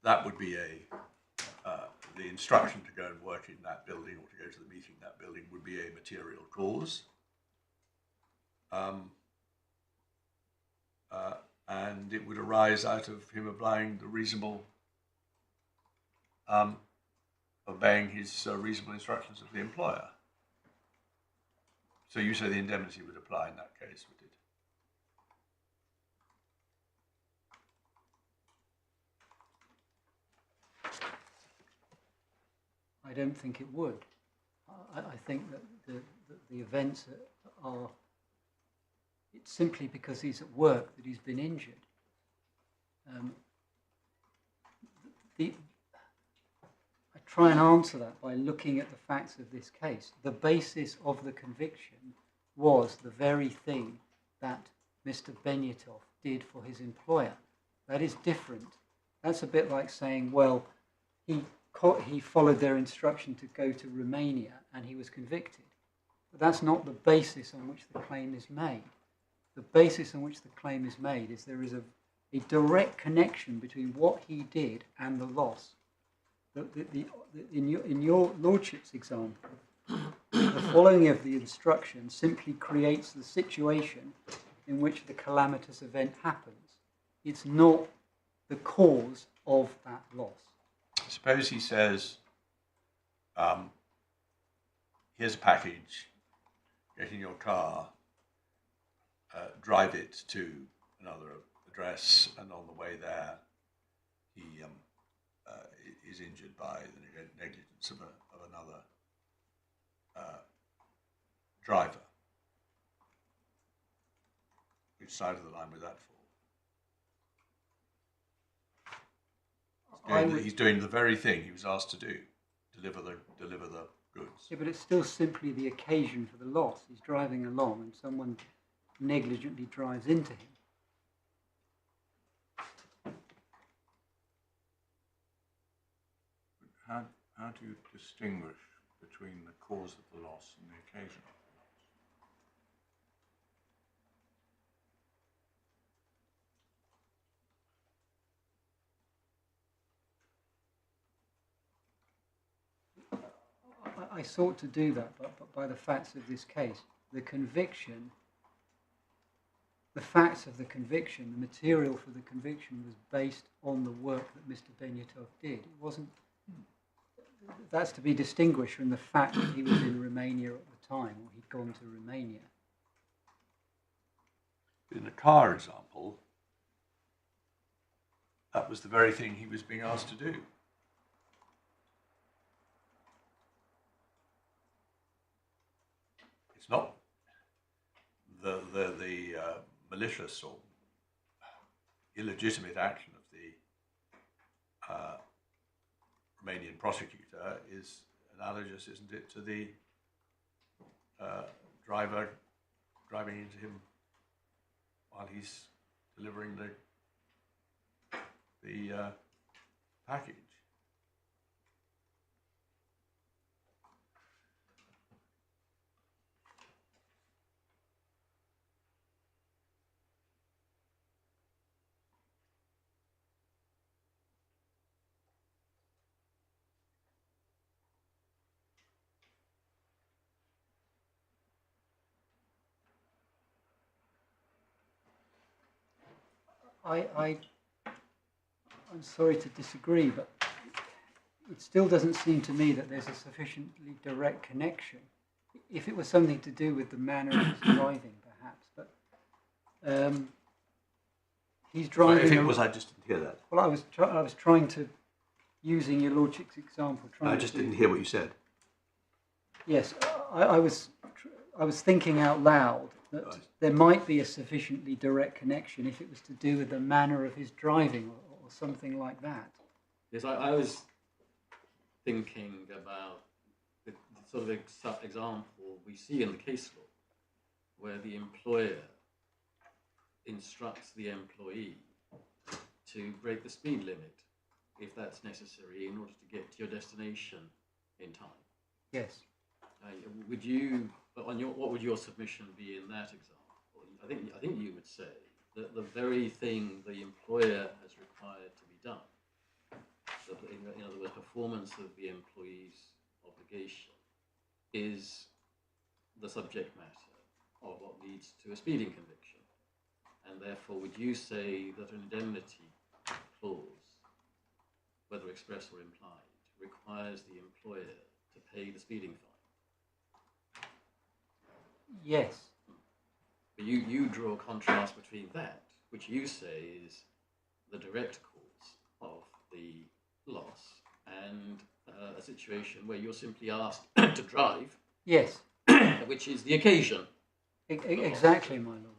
That would be the instruction to go and work in that building or to go to the meeting in that building would be a material cause. And it would arise out of him applying the reasonable, obeying his reasonable instructions of the employer. So you say the indemnity would apply in that case, would it? I don't think it would. I think that the events are, it's simply because he's at work that he's been injured. I try and answer that by looking at the facts of this case. The basis of the conviction was the very thing that Mr. Benyatov did for his employer. That is different. That's a bit like saying, well, he followed their instruction to go to Romania and he was convicted. But that's not the basis on which the claim is made. The basis on which the claim is made is there is a direct connection between what he did and the loss. In your lordship's example, the following of the instruction simply creates the situation in which the calamitous event happens. It's not the cause of that loss. Suppose he says, here's a package, get in your car, drive it to another address, and on the way there he is injured by the negligence of another driver. Which side of the line would that fall? He's doing the very thing he was asked to do, deliver the goods. Yeah, but it's still simply the occasion for the loss. He's driving along and someone negligently drives into him. How do you distinguish between the cause of the loss and the occasion of the loss? I sought to do that, but by the facts of this case, the facts of the conviction, the material for the conviction was based on the work that Mr. Benyatov did. It wasn't. That's to be distinguished from the fact that he was in Romania at the time, or he'd gone to Romania. In the car example, that was the very thing he was being asked to do. It's not the malicious or illegitimate action of the Romanian prosecutor is analogous, isn't it, to the driver driving into him while he's delivering the package. I'm sorry to disagree, but it still doesn't seem to me that there's a sufficiently direct connection. If it was something to do with the manner of his driving, perhaps, but he's driving. Well, if it was, I just didn't hear that. Well, I was trying to, using your lordship's example. I just didn't hear what you said. Yes, I was thinking out loud that there might be a sufficiently direct connection if it was to do with the manner of his driving or something like that. Yes, I was thinking about the sort of example we see in the case law, where the employer instructs the employee to break the speed limit if that's necessary in order to get to your destination in time. Yes. Would you But on what would your submission be in that example? I think you would say that the very thing the employer has required to be done, in other words, performance of the employee's obligation, is the subject matter of what leads to a speeding conviction. And therefore, would you say that an indemnity clause, whether express or implied, requires the employer to pay the speeding fine? Yes. But you draw a contrast between that, which you say is the direct cause of the loss, and a situation where you're simply asked to drive. Yes. Which is the occasion. Exactly, my lord.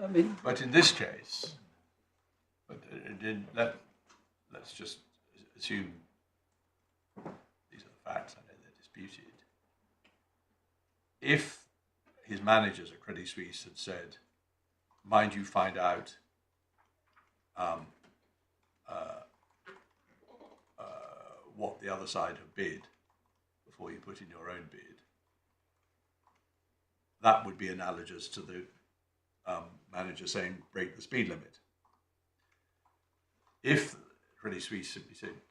I mean, But in this case, let's just assume these are the facts. I know they're disputed. If his managers at Credit Suisse had said, "Mind you, find out what the other side have bid before you put in your own bid," that would be analogous to the manager saying, "Break the speed limit." If Credit Suisse simply said,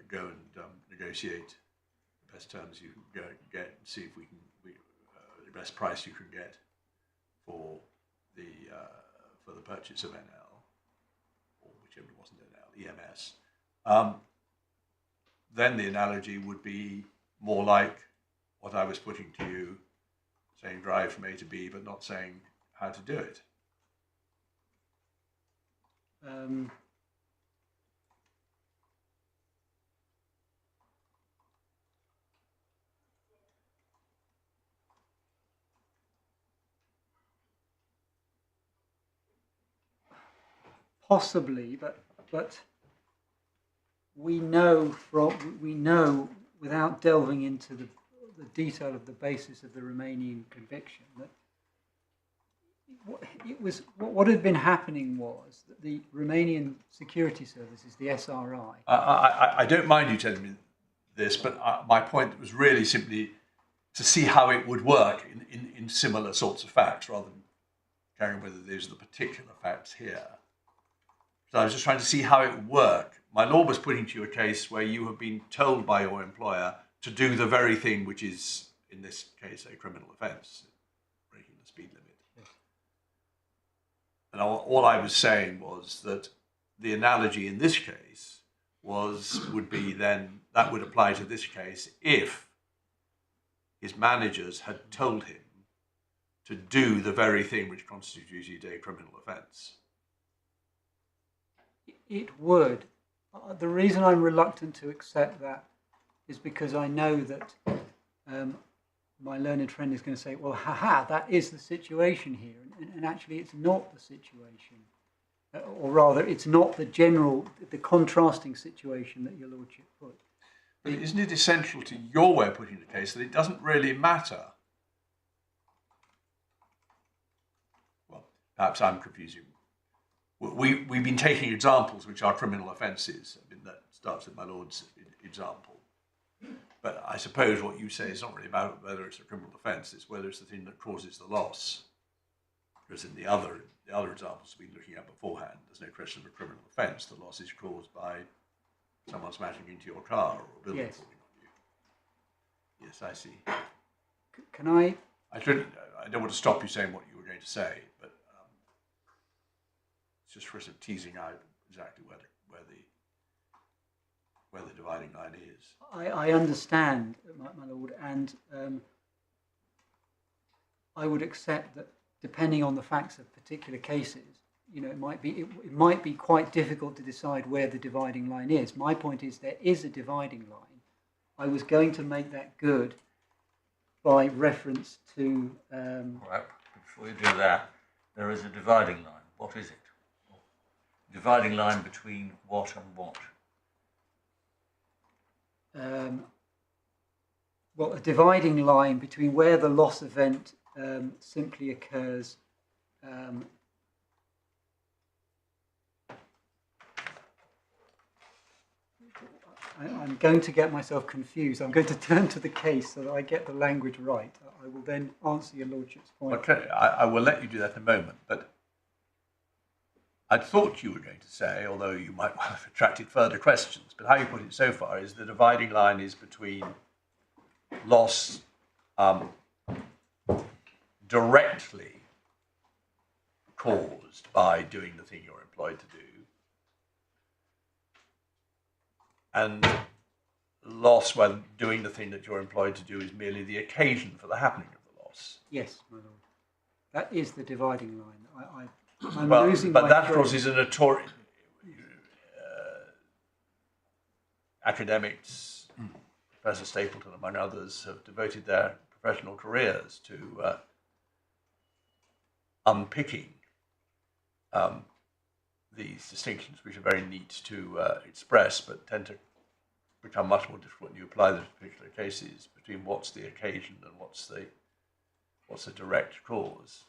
"Go and negotiate the best terms you can get, and see if we can the best price you can get for the purchase of NL, or whichever it wasn't NL, EMS," then the analogy would be more like what I was putting to you, saying drive from A to B, but not saying how to do it. Possibly, but we know without delving into the detail of the basis of the Romanian conviction that what had been happening was that the Romanian Security Services, the SRI. I don't mind you telling me this, but my point was really simply to see how it would work in similar sorts of facts, rather than caring whether those are the particular facts here. So I was just trying to see how it would work. My law was putting to you a case where you have been told by your employer to do the very thing which is, in this case, a criminal offence, breaking the speed limit. Yes. And all I was saying was that the analogy in this case would be then, that would apply to this case if his managers had told him to do the very thing which constituted a criminal offence. It would. The reason I'm reluctant to accept that is because I know that my learned friend is going to say, well, that is the situation here. And actually it's not the situation. Or rather, it's not the contrasting situation that your lordship put. But isn't it essential to your way of putting the case that it doesn't really matter? Well, perhaps I'm confusing. We've been taking examples which are criminal offences. I mean, that starts with my lord's example. But I suppose what you say is not really about whether it's a criminal offence, it's whether it's the thing that causes the loss. Whereas in the other examples we've been looking at beforehand, there's no question of a criminal offence. The loss is caused by someone smashing into your car or a building falling on you. Yes, I see. Can I? I don't want to stop you saying what you were going to say, but it's just for us of teasing out exactly where the dividing line is. I understand, my lord, and I would accept that depending on the facts of particular cases, it might be quite difficult to decide where the dividing line is. My point is there is a dividing line. I was going to make that good by reference to... Right, before you do that, there is a dividing line. What is it? Dividing line between what and what? Well, a dividing line between where the loss event simply occurs I'm going to get myself confused. I'm going to turn to the case so that I get the language right. I will then answer your lordship's point. Okay, I will let you do that in a moment, but I thought you were going to say, although you might well have attracted further questions, but how you put it so far is the dividing line is between loss directly caused by doing the thing you're employed to do, and loss when doing the thing that you're employed to do is merely the occasion for the happening of the loss. Yes, my lord. That is the dividing line. I'm Well, losing but my that, of thread. course, is a notorious... academics, Professor Stapleton, among others, have devoted their professional careers to unpicking these distinctions, which are very neat to express, but tend to become much more difficult when you apply them to particular cases, between what's the occasion and what's the direct cause.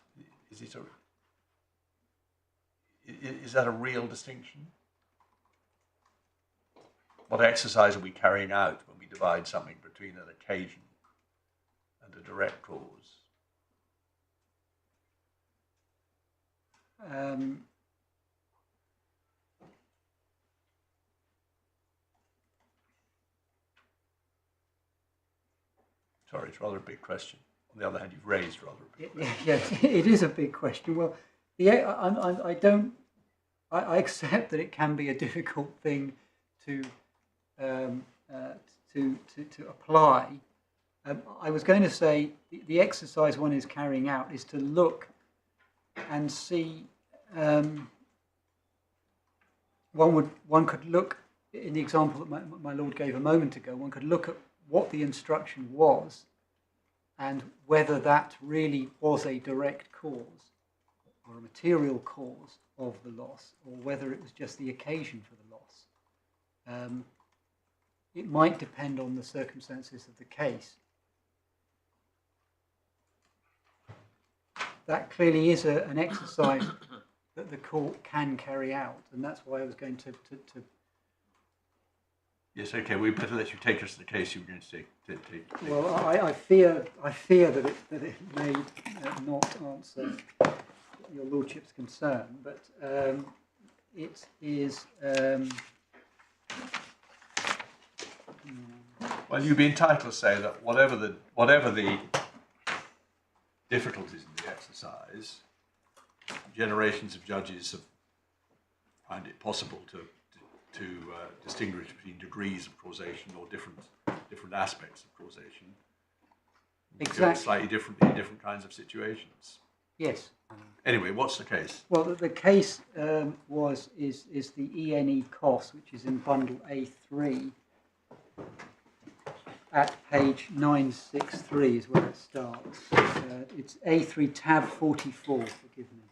Is that a real distinction? What exercise are we carrying out when we divide something between an occasion and a direct cause? Sorry, it's rather a big question. On the other hand, you've raised rather a big question. Yes, it is a big question. Well, I accept that it can be a difficult thing to apply. I was going to say the exercise one is carrying out is to look and see. One could look in the example that my lord gave a moment ago. One could look at what the instruction was and whether that really was a direct cause or a material cause of the loss, or whether it was just the occasion for the loss. It might depend on the circumstances of the case. That clearly is an exercise that the court can carry out, and that's why I was going to Yes, okay. We better let you take us to the case you were going to take. Well, I fear that it may not answer your lordship's concern, but it is. Well, you'd be entitled to say that whatever the difficulties in the exercise, generations of judges have found it possible to distinguish between degrees of causation or different aspects of causation. Exactly. Slightly differently in different kinds of situations. Yes. Anyway, what's the case? Well, the case is the ENE cost, which is in bundle A3 at page 963 is where it starts. It's A3 tab 44. Forgive me.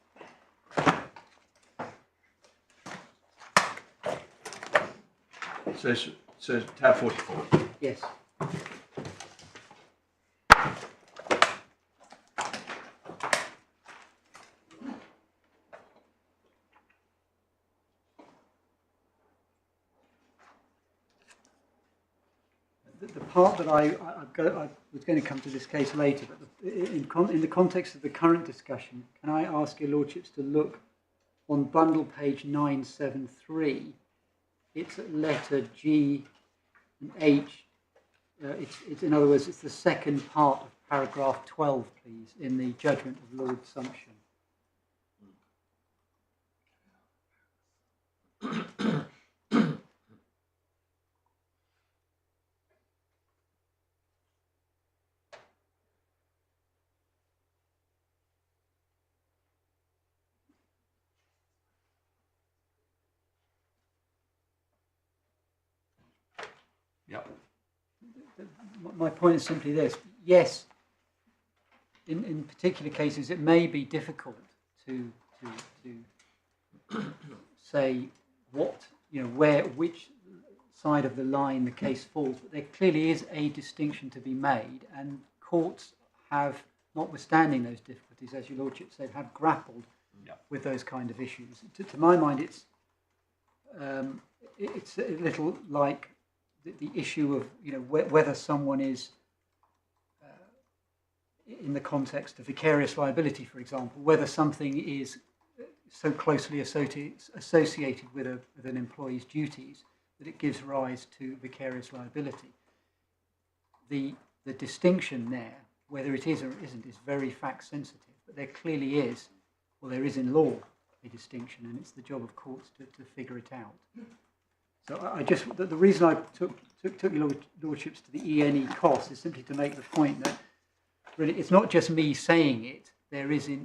So tab 44. Yes. The part that I was going to come to this case later, but in the context of the current discussion, can I ask your lordships to look on bundle page 973? It's at letter G and H. It's in other words, it's the second part of paragraph 12, please, in the judgment of Lord Sumption. Yep. My point is simply this. Yes, in particular cases, it may be difficult to say which side of the line the case falls, but there clearly is a distinction to be made, and courts have, notwithstanding those difficulties, as your lordship said, have grappled with those kind of issues. To my mind, it's a little like the issue of whether someone is in the context of vicarious liability, for example, whether something is so closely associated with an employee's duties that it gives rise to vicarious liability. The distinction there, whether it is or isn't, is very fact sensitive, but there clearly is, or there is in law, a distinction, and it's the job of courts to figure it out. So the reason I took your lordships to the ENE cost is simply to make the point that really it's not just me saying it. There is a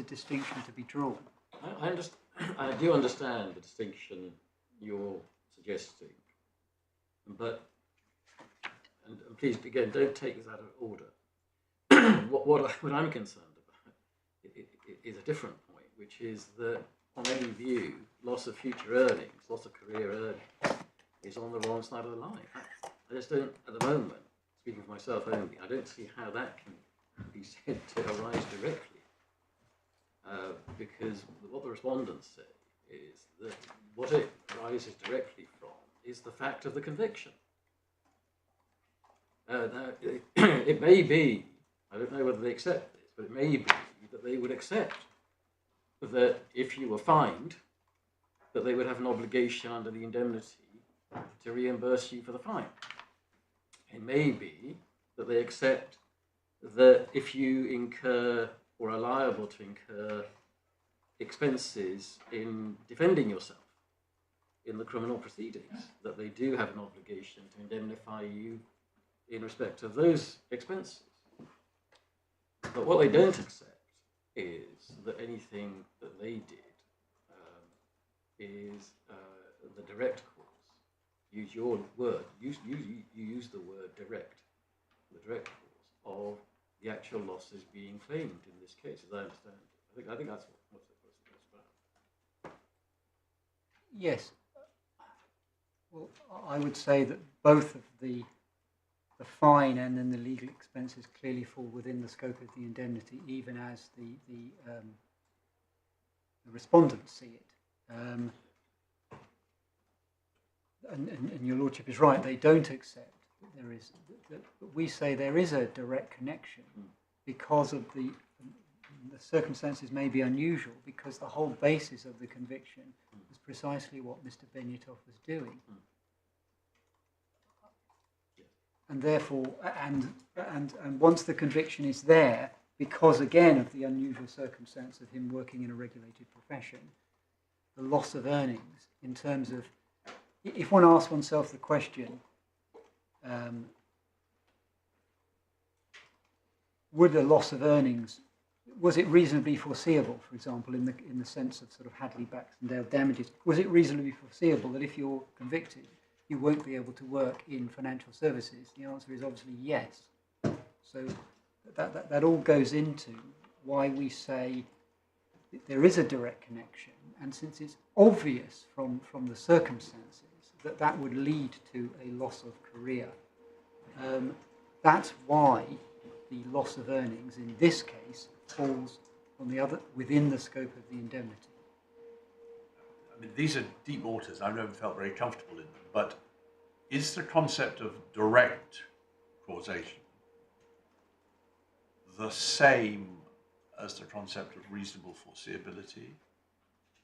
distinction to be drawn. I do understand the distinction you're suggesting, but and please again don't take this out of order. what I'm concerned about is a different point, which is that on any view, loss of future earnings, loss of career earnings, is on the wrong side of the line. I just don't, at the moment, speaking for myself only, I don't see how that can be said to arise directly. Because what the respondents say is that what it arises directly from is the fact of the conviction. Now, it may be, I don't know whether they accept this, but it may be that they would accept that if you were fined, that they would have an obligation under the indemnity to reimburse you for the fine. It may be that they accept that if you incur or are liable to incur expenses in defending yourself in the criminal proceedings, that they do have an obligation to indemnify you in respect of those expenses. But what they don't accept is that anything that they did is the direct cause. Use your word. You use the word direct. The direct cause of the actual losses being claimed in this case, as I understand it. I think that's what it's about. Yes. Well, I would say that both of the fine and then the legal expenses clearly fall within the scope of the indemnity, even as the respondents see it. And your lordship is right; they don't accept that there is. But we say there is a direct connection because of the circumstances may be unusual, because the whole basis of the conviction was precisely what Mr. Benyatov was doing. And therefore, and once the conviction is there, because again of the unusual circumstance of him working in a regulated profession, the loss of earnings in terms of, if one asks oneself the question, would a loss of earnings, was it reasonably foreseeable, for example, in the sense of sort of Hadley-Baxendale damages, was it reasonably foreseeable that if you're convicted, you won't be able to work in financial services? The answer is obviously yes. So that all goes into why we say that there is a direct connection, and since it's obvious from the circumstances that would lead to a loss of career, that's why the loss of earnings in this case falls on within the scope of the indemnity. I mean, these are deep waters. I've never felt very comfortable in them. But is the concept of direct causation the same as the concept of reasonable foreseeability?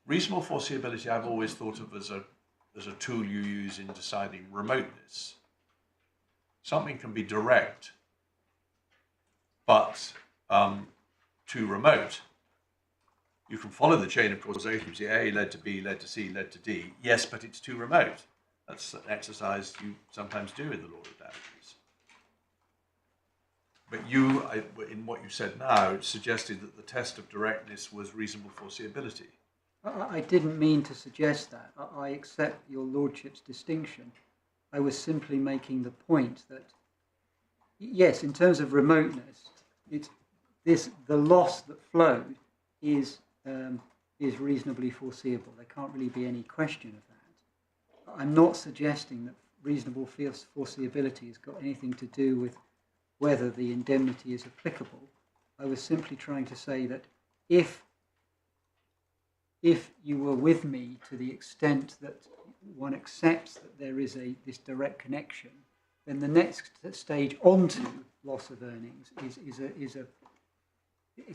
Reasonable foreseeability I've always thought of as a tool you use in deciding remoteness. Something can be direct, but too remote. You can follow the chain of causation. You say A led to B, led to C, led to D. Yes, but it's too remote. That's an exercise you sometimes do in the law of damages. But you, in what you said now, suggested that the test of directness was reasonable foreseeability. I didn't mean to suggest that. I accept your lordship's distinction. I was simply making the point that, yes, in terms of remoteness, the loss that flowed is reasonably foreseeable. There can't really be any question of that. I'm not suggesting that reasonable foreseeability has got anything to do with whether the indemnity is applicable. I was simply trying to say that if you were with me to the extent that one accepts that there is this direct connection, then the next stage onto loss of earnings is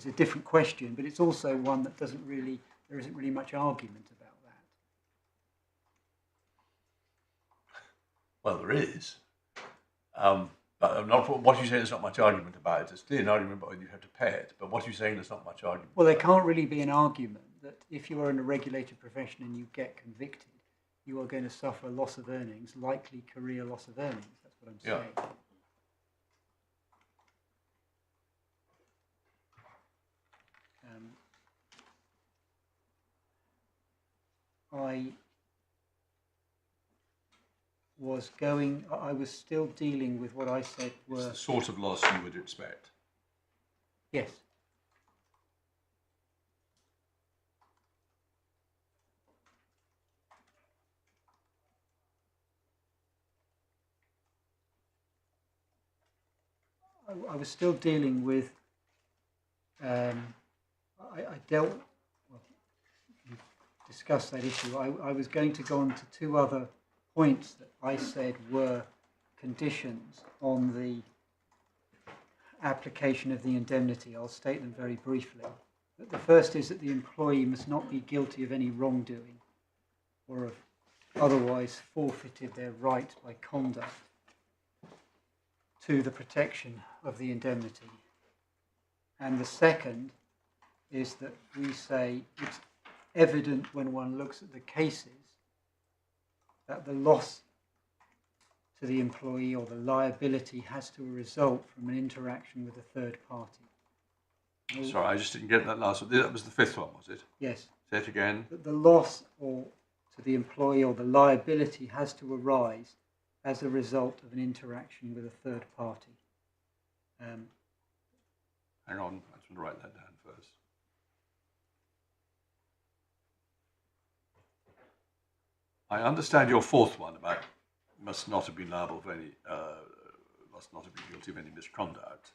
a different question, but it's also one that there isn't really much argument about that. Well, there is. But I'm not, what you say there's not much argument about it. There's clearly an argument about whether you have to pay it, but what you're saying there's not much argument. Well, there can't really be an argument that if you are in a regulated profession and you get convicted, you are going to suffer loss of earnings, likely career loss of earnings. That's what I'm saying. I was still dealing with what I said were... It's the sort of loss you would expect. Yes. I was still dealing with... I dealt... Well, we discussed that issue. I was going to go on to two other points that I said were conditions on the application of the indemnity. I'll state them very briefly. But the first is that the employee must not be guilty of any wrongdoing or have otherwise forfeited their right by conduct to the protection of the indemnity. And the second is that we say it's evident when one looks at the cases that the loss to the employee or the liability has to result from an interaction with a third party. Sorry, I just didn't get that last one. That was the fifth one, was it? Yes. Say it again. That the loss to the employee or the liability has to arise as a result of an interaction with a third party. Hang on, I just want to write that down first. I understand your fourth one about must not have been liable for any, must not have been guilty of any misconduct.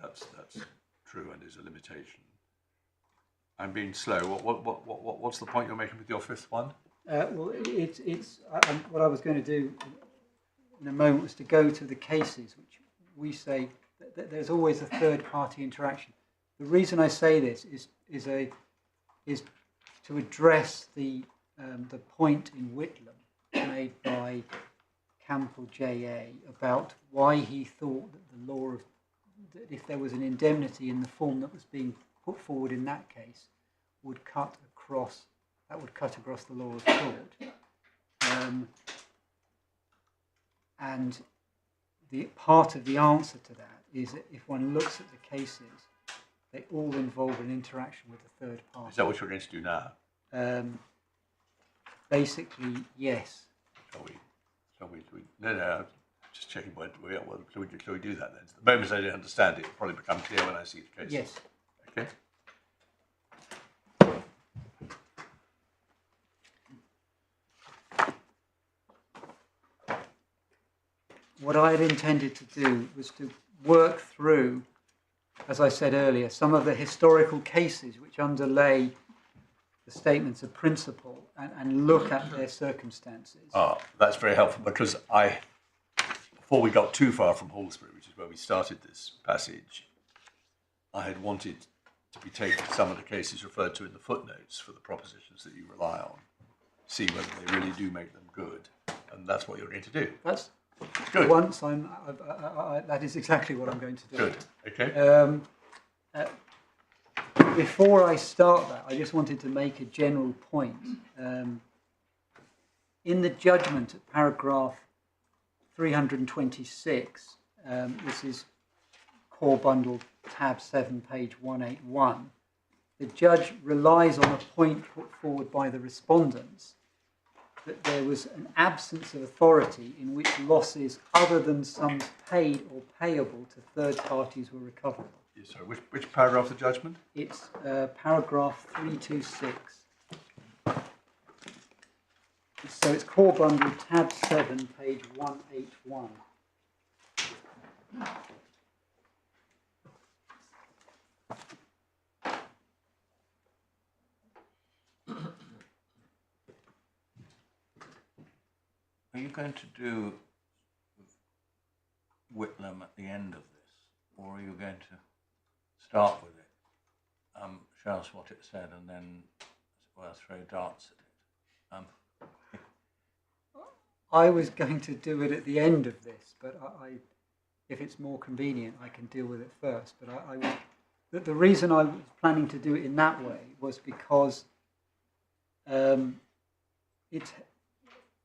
That's true and is a limitation. I'm being slow. What's the point you're making with your fifth one? Well, what I was going to do in a moment was to go to the cases which we say that there's always a third-party interaction. The reason I say this is to address the point in Whitlam made by Campbell J.A. about why he thought that the law of that if there was an indemnity in the form that was being put forward in that case would cut across the law of tort. And the part of the answer to that is that if one looks at the cases, they all involve an interaction with a third party. Is that what you're going to do now? Basically, yes. Shall we? No, just checking shall we do that then? The moment I don't understand it, it'll probably become clear when I see the case. Yes. Okay. What I had intended to do was to work through, as I said earlier, some of the historical cases which underlay the statements of principle and look at their circumstances. That's very helpful because before we got too far from Hallsbury, which is where we started this passage, I had wanted to be taking some of the cases referred to in the footnotes for the propositions that you rely on, see whether they really do make them good, and that's what you're going to do. That's good. Once that is exactly what I'm going to do. Good. Okay. Before I start that, I just wanted to make a general point. In the judgment at paragraph 326, this is core bundle tab 7, page 181, the judge relies on a point put forward by the respondents that there was an absence of authority in which losses other than sums paid or payable to third parties were recoverable. Sorry, which paragraph of the judgment? It's paragraph 326. So it's core bundle tab 7, page 181. going to do Whitlam at the end of this, or are you going to start with it, show us what it said, and then, as it were, throw darts at it? I was going to do it at the end of this, but if it's more convenient, I can deal with it first. But the reason I was planning to do it in that way was because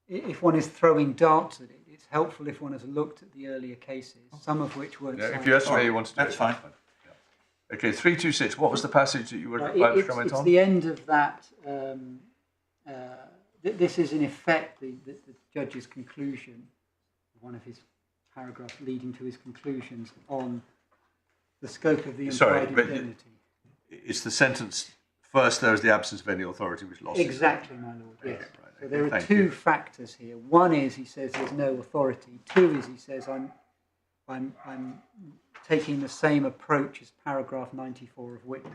if one is throwing darts at it, it's helpful if one has looked at the earlier cases, some of which weren't. Yeah, if that's the way you want to do That's it. fine. Yeah. Okay, 326. What was the passage that you were about to comment It's on? the end of that. This is in effect the judge's conclusion, one of his paragraphs leading to his conclusions on the scope of the implied indemnity. It's the sentence. First, there is the absence of any authority which lost. Exactly, my lord. Yes. Okay, right, So okay, there are thank two you. factors here. One is he says there's no authority. Two is he says I'm taking the same approach as paragraph 94 of Whitlam.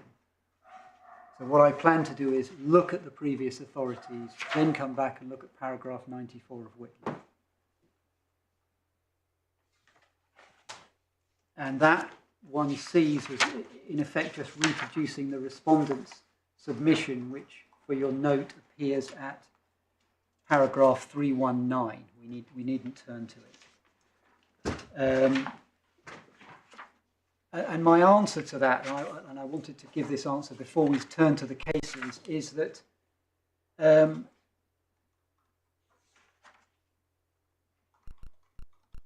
So what I plan to do is look at the previous authorities, then come back and look at paragraph 94 of Whitlam. And that one sees as in effect just reproducing the respondent's submission, which for your note appears at paragraph 319. We needn't turn to it. And my answer to that, and I wanted to give this answer before we turn to the cases, is that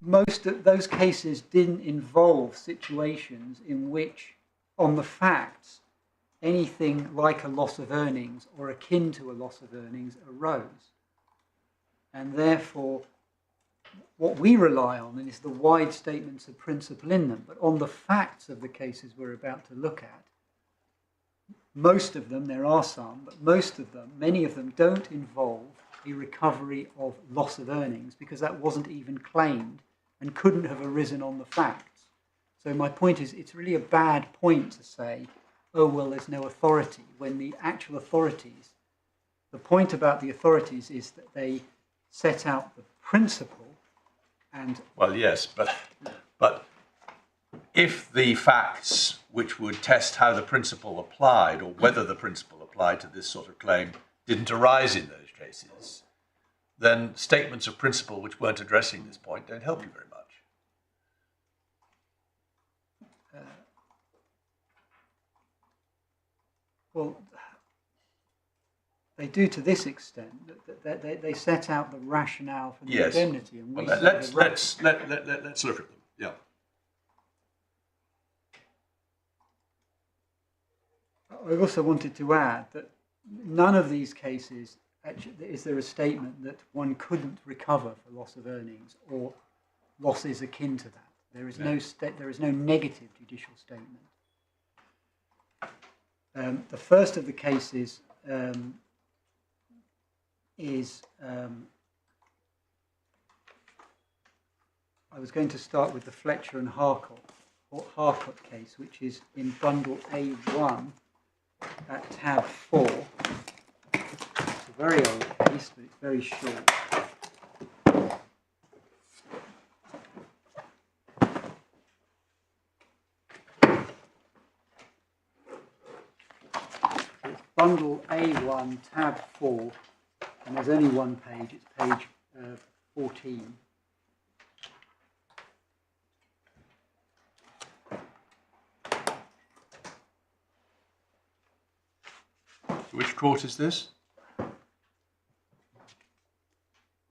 most of those cases didn't involve situations in which, on the facts, anything like a loss of earnings or akin to a loss of earnings arose. And therefore, what we rely on is the wide statements of principle in them, but on the facts of the cases we're about to look at, most of them, there are some, but most of them, many of them don't involve a recovery of loss of earnings because that wasn't even claimed and couldn't have arisen on the facts. So my point is, it's really a bad point to say, oh, well, there's no authority, when the actual authorities, the point about the authorities is that they set out the principle. And Well, yes, but if the facts which would test how the principle applied or whether the principle applied to this sort of claim didn't arise in those cases, then statements of principle which weren't addressing this point don't help you very much. well, they do to this extent that they set out the rationale for the Yes. indemnity. And Well, we let's look at them. Yeah. I also wanted to add that none of these cases actually is there a statement that one couldn't recover for loss of earnings or losses akin to that. There is no negative judicial statement. The first of the cases is I was going to start with the Fletcher and Harcourt case, which is in bundle A1 at tab 4. It's a very old case, but it's very short. It's bundle A1, tab 4, and there's only one page. It's page 14. Which court is this?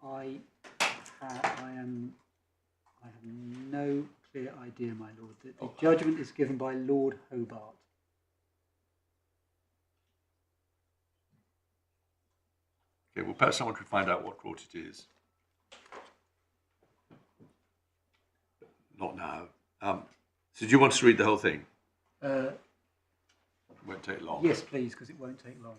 I have no clear idea, my lord. The judgment is given by Lord Hobart. Okay, well, perhaps someone could find out what court it is. Not now. So do you want us to read the whole thing? It won't take long. Yes, please, because it won't take long.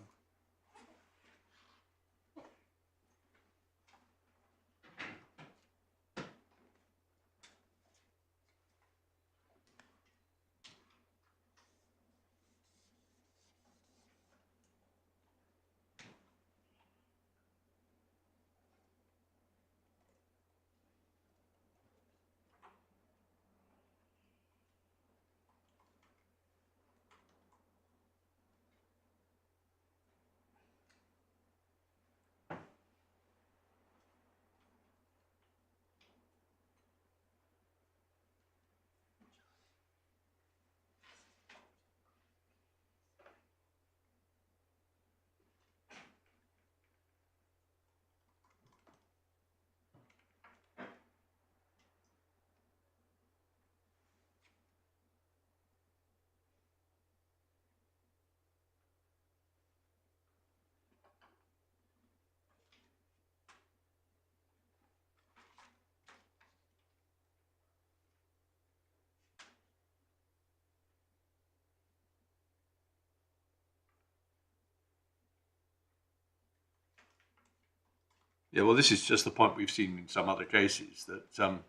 Yeah, well, this is just the point we've seen in some other cases, that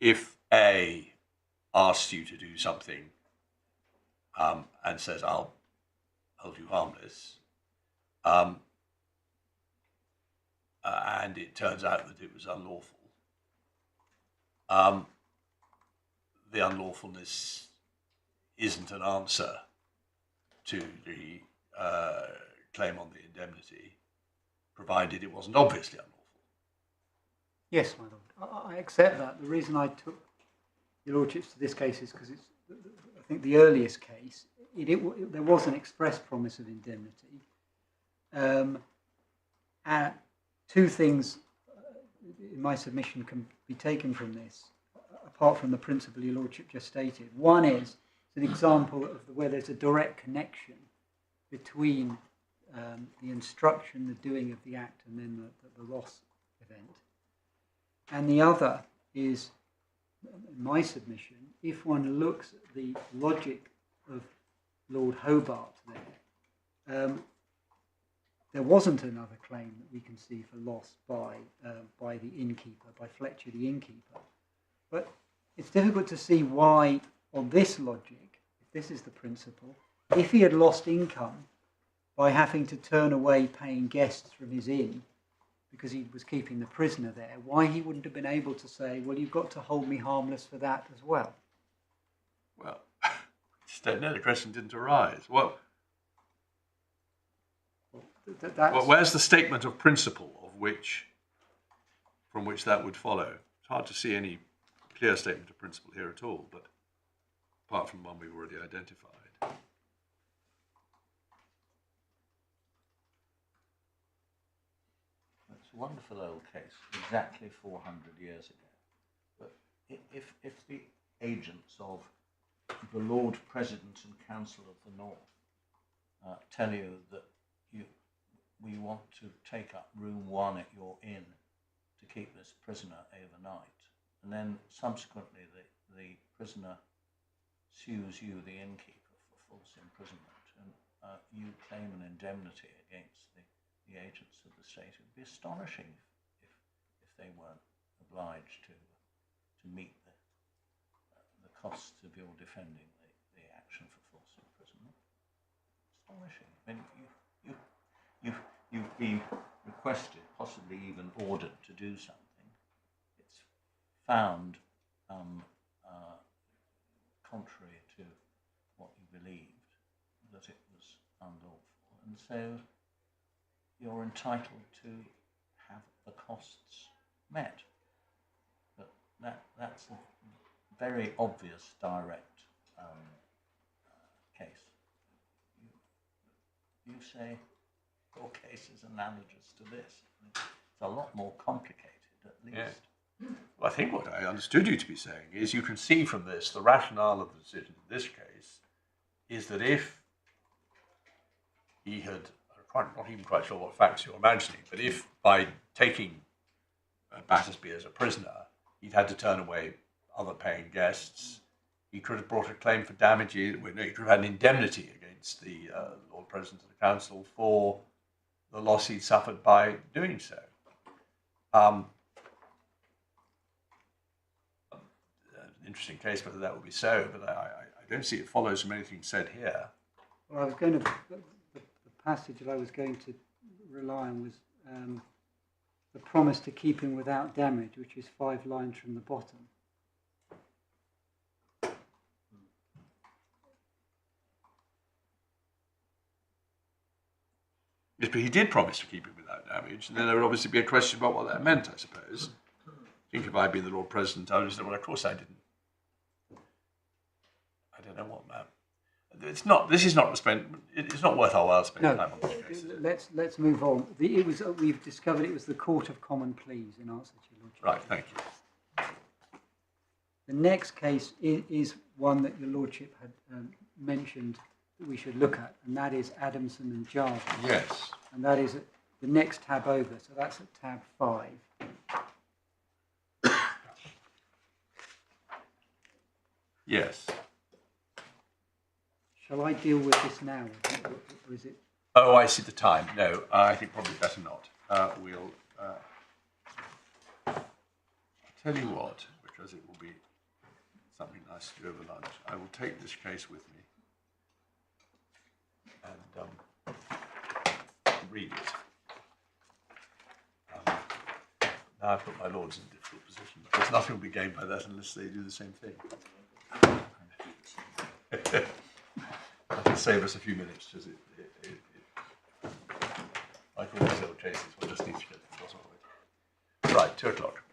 if A asks you to do something and says, I'll hold you harmless, and it turns out that it was unlawful, the unlawfulness isn't an answer to the claim on the indemnity, provided it wasn't obviously unlawful. Yes, my lord. I accept that. The reason I took your lordships to this case is because it's, I think, the earliest case. There was an express promise of indemnity. And two things in my submission can be taken from this, apart from the principle your lordship just stated. One is an example of where there's a direct connection between the instruction, the doing of the act, and then the loss event. And the other is, in my submission, if one looks at the logic of Lord Hobart there wasn't another claim that we can see for loss by the innkeeper, by Fletcher the innkeeper. But it's difficult to see why, on this logic, if this is the principle, if he had lost income by having to turn away paying guests from his inn because he was keeping the prisoner there, why he wouldn't have been able to say, well, you've got to hold me harmless for that as well. Well, the question didn't arise. Well, where's the statement of principle from which that would follow? It's hard to see any clear statement of principle here at all, but apart from one we've already identified. It's a wonderful old case, exactly 400 years ago. But if the agents of the Lord President and Council of the North tell you that we want to take up room 1 at your inn to keep this prisoner overnight, and then subsequently the prisoner sues you, the innkeeper, for false imprisonment, and you claim an indemnity against the agents of the state, it would be astonishing if they weren't obliged to meet the costs of your defending the action for false imprisonment. Astonishing. I mean, you've been requested, possibly even ordered to do something. It's found contrary to what you believed, that it was unlawful, and so you're entitled to have the costs met. But that's a very obvious direct case. You say your case is analogous to this. It's a lot more complicated, at least. Yeah. Well, I think what I understood you to be saying is you can see from this, the rationale of the decision in this case is that if he had, I'm not even quite sure what facts you're imagining, but if by taking Battersby as a prisoner, he'd had to turn away other paying guests, he could have brought a claim for damages, he could have had an indemnity against the Lord President of the Council for the loss he'd suffered by doing so. An interesting case whether that would be so, but I don't see it follows from anything said here. Well, I was going to, the passage that I was going to rely on was the promise to keep him without damage, which is 5 lines from the bottom. Yes, but he did promise to keep him without damage, and then there would obviously be a question about what that meant, I suppose. I think if I'd been the Lord President, I would have said, well, of course I didn't. I don't know what, man. It's not. This is not spent. It's not worth our while spending time on this case. Let's move on. We've discovered it was the Court of Common Pleas in answer to your lordship. Right. Thank you. The next case is one that your lordship had mentioned that we should look at, and that is Adamson and Jarvis. Yes. And that is the next tab over, so that's at tab 5. Yes. Shall I deal with this now, or is it? Oh, I see the time. No, I think probably better not. We'll tell you what, because it will be something nice to do over lunch, I will take this case with me and read it. Now I've put my lords in a difficult position, because nothing will be gained by that unless they do the same thing. That'll save us a few minutes, because like all these old cases, we'll just need to get to the bottom of it. Right, 2 o'clock.